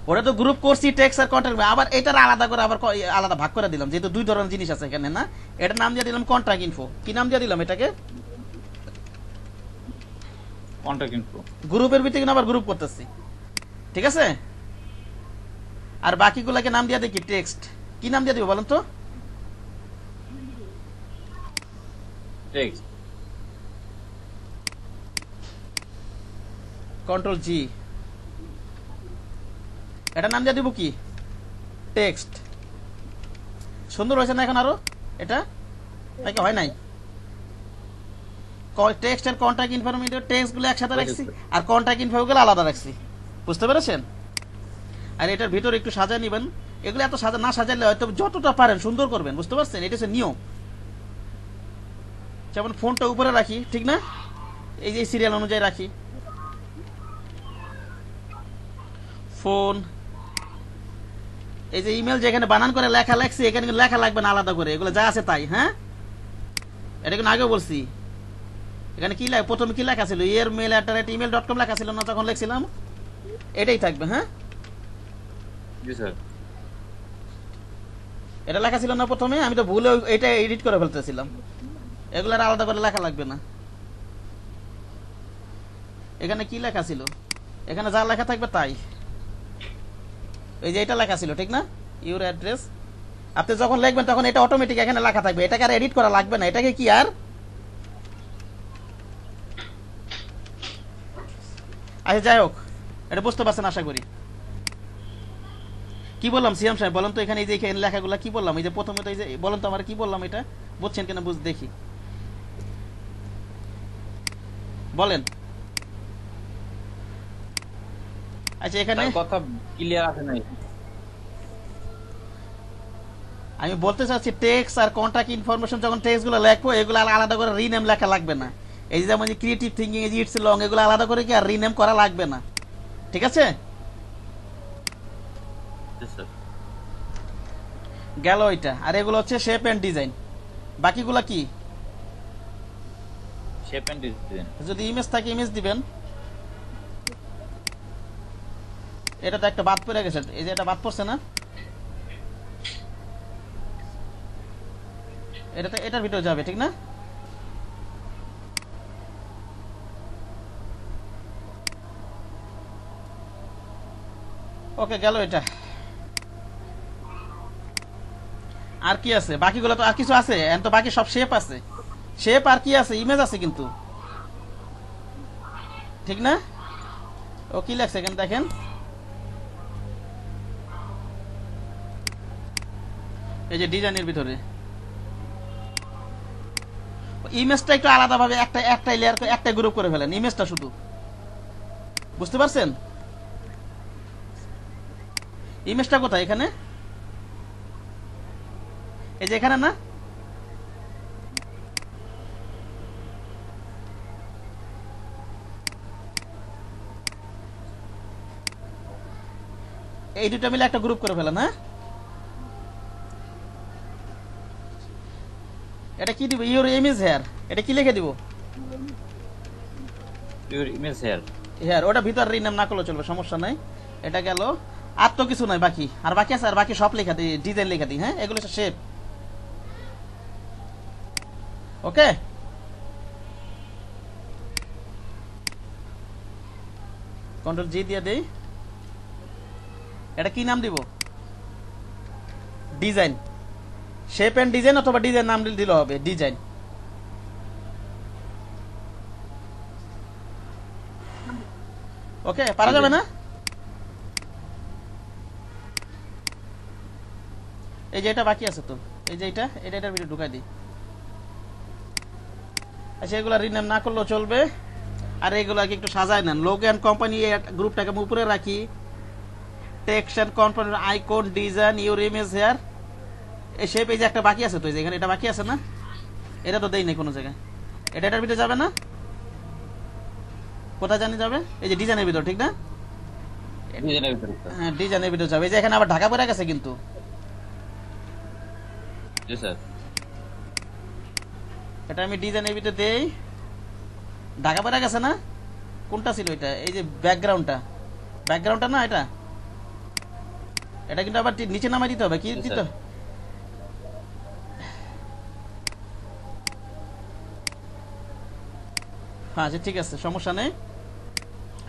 ওটা তো গ্রুপ করছি টেক্সট আর কন্টাক্ট, আবার এটার আলাদা করে আবার আলাদা ভাগ করে দিলাম, যেহেতু দুই ধরনের জিনিস আছে এখানে না। এটার নাম দিয়ে দিলাম কন্টাক্ট ইনফো। কি নাম দিয়ে দিলাম এটাকে? Contact info. গ্রুপের ভিতরে কিন্তু আবার গ্রুপ করতেছি, ঠিক আছে? আর বাকিগুলোকে নাম দিয়ে দেখি টেক্সট। কি নাম দিয়ে দিব বলেন তো? টেক্সট। কন্ট্রোল জি, এটা নাম দিয়ে দিব কি? টেক্সট। সুন্দর হয়েছে না এখন আরো? এটা নাকি হয় নাই? টেক্সট আর কন্টাক্ট ইনফরমেশন, টেক্সট গুলো একসাথে রাখছি আর কন্টাক্ট ইনফো গুলো আলাদা রাখছি, বুঝতে পেরেছেন? আর এটার ভিতরে একটু সাজা নিবেন, এগুলো এত সাজা না সাজালে হয়তো যতটা পারেন সুন্দর করবেন, বুঝতে পারছেন? এটা হচ্ছে নিয়ম। যেমন ফোনটা উপরে রাখি, ঠিক না? এই যে সিরিয়াল অনুযায়ী রাখি ফোন। এই যে ইমেল যেখানে বানান করে লেখা লেখছি, এখানে কিন্তু লেখা লাগবে না আলাদা করে, এগুলো যা আছে তাই। হ্যাঁ, এটা কিন্তু আগেও বলছি। এখানে কি প্রথমে কি লেখা ছিল? email@email.com লেখা ছিল না তখন লিখছিলাম? এটাই থাকবে। হ্যাঁ, জি স্যার। এটা লেখা ছিল না প্রথমে? আমি তো ভুলে এটা এডিট করে ফেলতেছিলাম। এগুলো আর আলাদা করে লেখা লাগবে না। এখানে কি লেখা ছিল? এখানে যা লেখা থাকবে তাই। এই যে এটা লেখা ছিল, ঠিক না? Your address. আপনি যখন লিখবেন তখন এটা অটোমেটিক এখানে লেখা থাকবে, এটাকে আর এডিট করা লাগবে না। এটাকে কি আর আচ্ছা, যাই হোক, এটা বুঝতে পারছেন আশা করি। কি বললাম সিয়াম সাহেব বলেন তো? এখানে এই যে লেখাগুলো কি বললাম? এই যে প্রথমে তো এই যে বলেন তো আমার কি বললাম? এটা বুঝছেন কিনা বুঝ দেখি, বলেন। আচ্ছা, এখানে কথা ক্লিয়ার আছে নাই? আমি বলতে চাচ্ছি টেক্সট আর কন্টাক্ট ইনফরমেশন যখন টেক্সট গুলো লিখবো, এগুলো আলাদা করে রিনেম লেখা লাগবে না। এই যে যেমন ক্রিয়েটিভ থিঙ্কিং, এই যে ইটস লং, এগুলো আলাদা করে কি আর রিনেম করা লাগবে না, ঠিক আছে? গেল এটা। আর এগুলো হচ্ছে শেপ এন্ড ডিজাইন। বাকিগুলো কি? Shape and design. যদি ইমেজ থাকে ইমেজ দিবেন। এটা তো একটা বাদ পড়ে গেছে, এই যে এটা বাদ পড়ছে না? এটা তো এটার ভিতরে যাবে, ঠিক না? ওকে, গেল এটা। আর কি আছে? বাকিগুলো তো আর কিছু আছে? এখন তো বাকি সব শেপ আছে। শেপ আর কি আছে? ইমেজ আছে কিন্তু, ঠিক না? ও কি লাগছে এখানে দেখেন, এই যে ডিজাইনের ভিতরে ইমেজটা একটু আলাদা ভাবে একটা লেয়ার করে একটা গ্রুপ করে ফেলেন, ইমেজটা শুধু, বুঝতে পারছেন? ইমেজটা কোথায়? এখানে, এই যে এখানে না? এই দুটো মিলে একটা গ্রুপ করে ফেলেন। হ্যাঁ, এটা কি দিব? Your image here. এটা কি লিখে দিব? Your image here. হেয়ার। ওটা ভিতর রিনেম না করলে চলবে, সমস্যা নাই। এটা গেল। আর তো কিছু নাই বাকি। আর বাকি আছে? আর বাকি সব লেখা দিই, ডিজাইন লেখা দিই। হ্যাঁ, এগুলো হচ্ছে শেপ। ওকে, কন্ট্রোল জি দিয়ে দেই। এটা কি নাম দিব? ডিজাইন। শেপ এন্ড ডিজাইন অথবা ডিজাইন নাম দিলে হবে, ডিজাইন। ওকে, পারা যাবে না? এই যে এটা বাকি আছে তো, এই যে এটার ভিতরে ঢুকাই দিই। আচ্ছা, এগুলো রিনেম না করলেও চলবে। আর এগুলো একটু সাজায় নেন। লোগো এন্ড কোম্পানি গ্রুপটাকে আমি উপরে রাখি। Text and company, icon, design, your image here, এই শেপ। এই যে একটা বাকি আছে তো, এই যে এখানে এটা বাকি আছে না? এটা তো দেই নাই কোনো জায়গায়। এটার ভিতরে যাবে না? কোথায় জানি যাবে? এই যে ডিজাইনের ভিতর, ঠিক না? হ্যাঁ, ডিজাইনের ভিতরে যাবে। এই যে এখানে আবার ঢাকা পড়ে গেছে কিন্তু। জি স্যার। এটা আমি ডিজাইনের ভিতরে দেই। ঢাকা পড়ে গেছে না? কোনটা ছিল এটা? এই যে ব্যাকগ্রাউন্ডটা না? এটা কিন্তু আবার নিচে নামাই দিতে হবে। কি দিতে? হ্যাঁ, আচ্ছা, ঠিক আছে, সমস্যা নেই।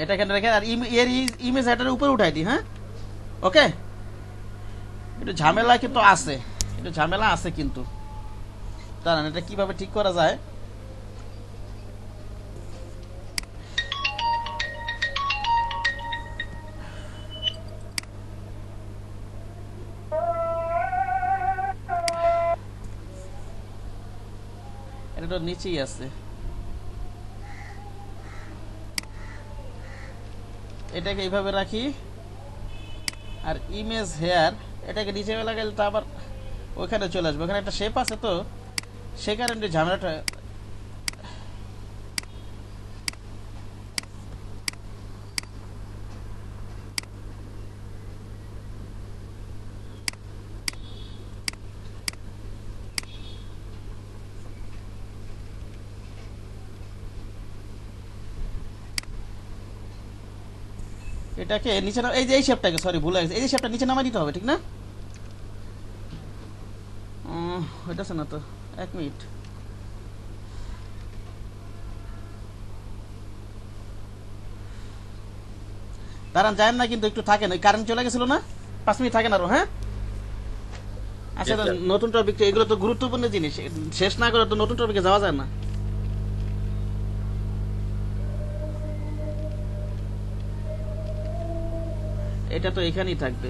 এটা এখানে রেখে আর এর ইমেজ এটার উপরে উঠাই দিই। হ্যাঁ, ওকে, একটু ঝামেলা কিন্তু আছে, একটু ঝামেলা আছে কিন্তু। দাঁড়ান, এটা কিভাবে ঠিক করা যায়? এটা তো নিচেই আছে। এটাকে এইভাবে রাখি, আর ইমেজ হেয়ার এটাকে নিচে লাগাইলে তো আবার ওইখানে চলে আসবে। ওখানে একটা শেপ আছে, তো সে কারণে ঝামেলাটা। এটাকে নিচে এই যে এই শেপটাকে, সরি ভুলে গেছে, এই যে শেপটা নিচে নামাই দিতে হবে, ঠিক না? হইতাছে না তো, 1 মিনিট। দাঁড়ান, যায় না কিন্তু, একটু থাকেন, ওই কারেন্ট চলে গেছিল না, 5 মিনিট থাকেন আরো। হ্যাঁ, আচ্ছা, নতুন টপিক, এগুলো তো গুরুত্বপূর্ণ জিনিস, শেষ না করে তো নতুন টপিকে যাওয়া যায় না। এটা তো এখানেই থাকবে।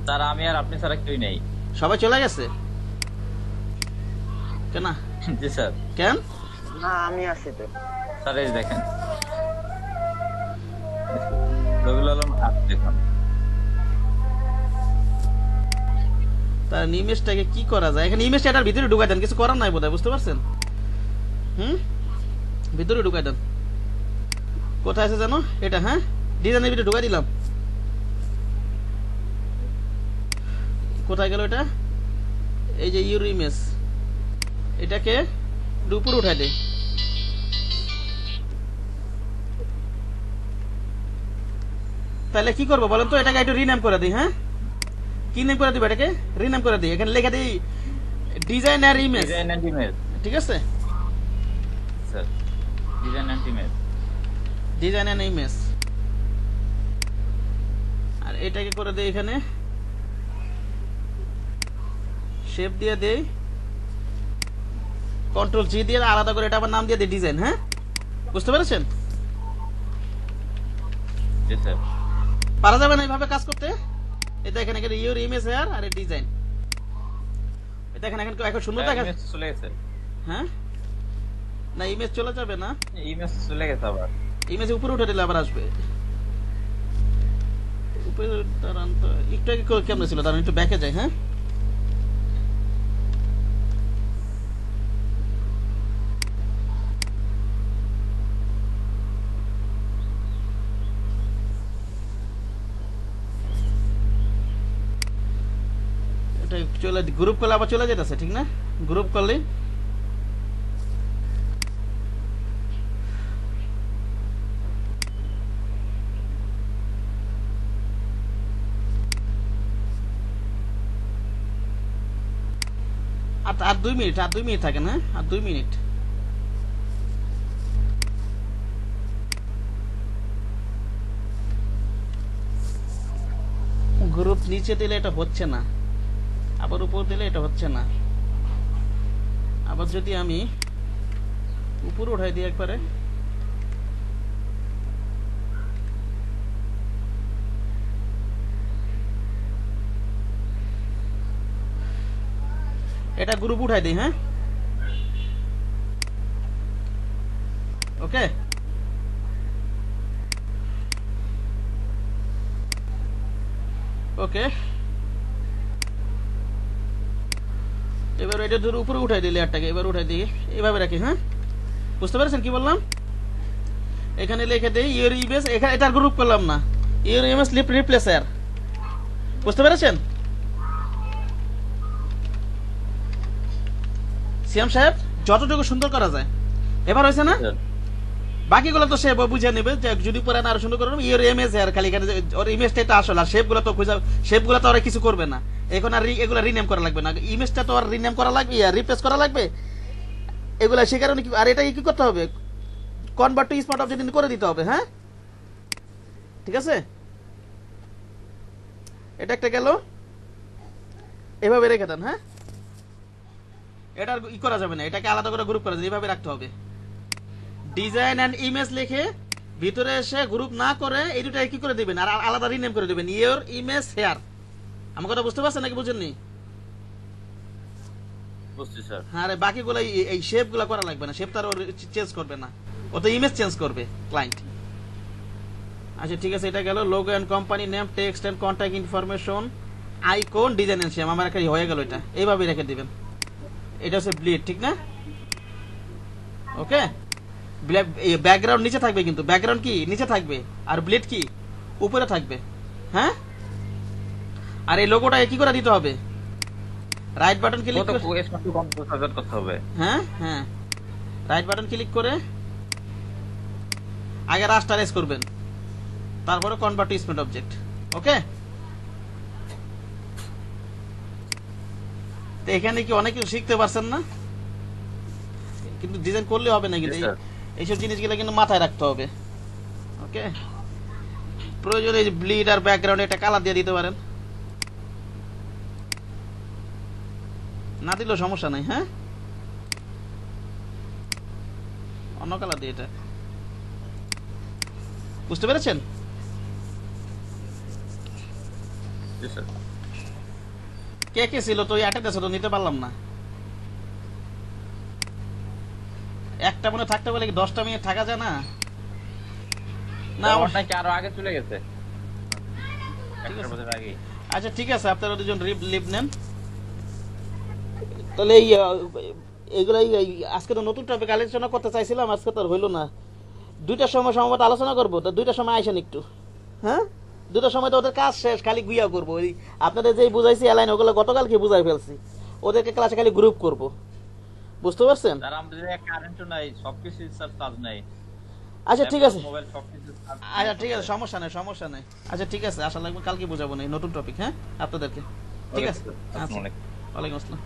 স্যার আমি আর আপনি ছাড়া কেউই নেই। সবাই চলে গেছে কেন? জি স্যার। কেন? না আমি আছি তো স্যার, এই দেখেন রবিউল আলম দেখুন। তার ইমেজটাকে কি করা যায়? এখানে ইমেজটা এটার ভিতরে ঢুকাই দেন, কিছু করার নাই বোধহয়, বুঝতে পারছেন? ভিতরে ঢুকাই দেন। কোথায় আছে জানো এটা? হ্যাঁ, ডিজাইনের ভিতরে ঢুকাই দিলাম। কোথায় গেল এটা? এই যে ইউর ইমেজ, এটাকে উপরে উঠাই দে। তাহলে কি করবো বলেন তো? এটাকে একটু রিনেম করে দিই। হ্যাঁ, কি নেম করে দিব? এটাকে রিনেম করে দিই। এখানে লেখা দিই ডিজাইনার ইমেজ, ঠিক আছে? Sir, designer image. আর এটাকে করে দেই এখানে শেপ দিয়ে দেই, কন্ট্রোল জি দিয়ে আলাদা করে এটা আবার নাম দিয়ে দিই ডিজাইন। হ্যাঁ, বুঝতে পেরেছেন? জি স্যার। পারা যাবে না এইভাবে কাজ করতে? এই দেখেন এখানে ইউর ইমেজ হেয়ার আর ডিজাইন, এটা দেখেন এখন এখন সুন্দর দেখা ইমেজ চলে গেছে। হ্যাঁ, না ইমেজ চলে যাবে না, ইমেজ চলে গেছে। আবার ইমেজ উপরে উঠে দিলে আবার আসবে উপরে। দাঁড়ান তো, একটু আগে কেমন ছিল? দাঁড়ান একটু ব্যাকে যাই। হ্যাঁ, এটা চলে, গ্রুপ করলে আবার চলে যেতেছে, ঠিক না? গ্রুপ করলে আর 2 মিনিট, আর 2 মিনিট থাকেন। হ্যাঁ, আর 2 মিনিট। গ্রুপ নিচে দিলে এটা হচ্ছে না, আবার উপর দিলে এটা হচ্ছে না। আবার যদি আমি উপরে উঠাই দিই একবারে, এটা গ্রুপ উঠাই দিই। হ্যাঁ, ওকে। ওকে, এবার এটা ধরে উপরে উঠাই দিই, লেয়ারটাকে এবার উঠাই দিই, এইভাবে রাখি। হ্যাঁ, বুঝতে পেরেছেন কি বললাম? এখানে লিখে দেই ইউর ইমেজ, এখানে এটা গ্রুপ করলাম না, ইউর ইমেজ রিপ্লেসার। বুঝতে পেরেছেন সিয়াম সাহেব? যতটুকু সুন্দর করা যায় এবার হয়েছে না? বাকিগুলো তো সে বুঝে নেবে, যে যদি পরে আরো সুন্দর করে ইউর ইমেজ হেয়ার, খালি এখানে ওর ইমেজটা এটা আসল, আর শেপগুলো তো খুঁজে, শেপগুলো তো আর কিছু করবে না এখন, আর এগুলো রিনেম করা লাগবে না, ইমেজটা তো আর রিনেম করা লাগবে, রিপ্লেস করা লাগবে এগুলা। সে কারণে আর এটা কি করতে হবে? কনভার্ট টু স্মার্ট অবজেক্ট করে দিতে হবে। হ্যাঁ, ঠিক আছে, এটা একটা গেল। এভাবে রেখে দেন। হ্যাঁ, এটা ই করা যাবে না, এটাকে আলাদা করে গ্রুপ করা যাবে, এইভাবে রাখতে হবে। ডিজাইন অ্যান্ড ইমেজ লিখে ভিতরে এসে গ্রুপ না করে এই দুটাই কি করে দিবেন, আর আলাদা রিনেম করে দিবেন, ইয়োর ইমেজ হেয়ার। আমার কথা বুঝতে পারছেন নাকি বুঝেননি? বুঝছি স্যার। হ্যাঁ, আরে বাকিগুলো এই শেপ গুলা করা লাগবে না, শেপ তার চেঞ্জ করবে না, ও তো ইমেজ চেঞ্জ করবে ক্লায়েন্ট। আচ্ছা ঠিক আছে, এটা গেল logo and company name, text and contact information, icon, design and shape. আমার একটা হয়ে গেল, এটা এইভাবে রেখে দিবেন। এটা হচ্ছে ব্লিড, ঠিক না? ওকে, ব্যাকগ্রাউন্ড নিচে থাকবে, কিন্তু ব্যাকগ্রাউন্ড কি নিচে থাকবে আর ব্লিড কি উপরে থাকবে। হ্যাঁ, আর এই লোগোটা কি করে দিতে হবে, রাইট বাটন ক্লিক করে, করতে হবে। হ্যাঁ হ্যাঁ, রাইট বাটন ক্লিক করে আগে রাস্টারাইজ করবেন, তারপরে কনভার্ট টু স্মার্ট অবজেক্ট। ওকে, তো এখানে কি অনেক কিছু শিখতে পারছেন না? কিন্তু ডিজাইন করলে হবে না, কিন্তু এইসব জিনিসগুলো কিন্তু মাথায় রাখতে হবে। ওকে, প্রয়োজনে ব্লিড আর ব্যাকগ্রাউন্ড একটা কালার দিয়ে দিতে পারেন, না দিলেও সমস্যা নাই। হ্যাঁ, অন্য কালার দিয়ে এটা, বুঝতে পেরেছেন? কে কে ছিল তো অ্যাটেন্ডেন্স তো নিতে পারলাম না। একটা মনে থাকতে বলে কি 10টা মিনিট থাকা যায় না? না, নাকি আরো আগে চলে গেছে, ঠিক আছে। 1 বছর আগে। আচ্ছা ঠিক আছে, আপনারা দুজন লিভ নেন তাহলে। এইগুলো আজকে তো নতুন টপিক আলোচনা করতে চাইছিলাম, আজকে তো আর হইলো না। 2টার সময় সম্ভবত আলোচনা করবো, তো 2টার সময় আইসেন একটু। হ্যাঁ, 2টার সময় তো ওদের কাজ শেষ, খালি গুইয়া করবো। ওই আপনাদের যেই বুঝাইছি অ্যালাইন, ওগুলো গতকালকে বুঝাই ফেলছি, ওদেরকে ক্লাসে খালি গ্রুপ করবো, বুঝতে পারছেন? স্যার আমাদের কারেন্টও নাই, সবকিছু স্যার চার্জ নাই। আচ্ছা ঠিক আছে, মোবাইল সবকিছু চার্জ। আচ্ছা ঠিক আছে, সমস্যা নেই সমস্যা নেই। আচ্ছা ঠিক আছে, আসা লাগবে, কালকে বুঝাবো না নতুন টপিক। হ্যাঁ আপনাদেরকে, ঠিক আছে। আচ্ছা, ওয়ালাইকুম আসসালাম।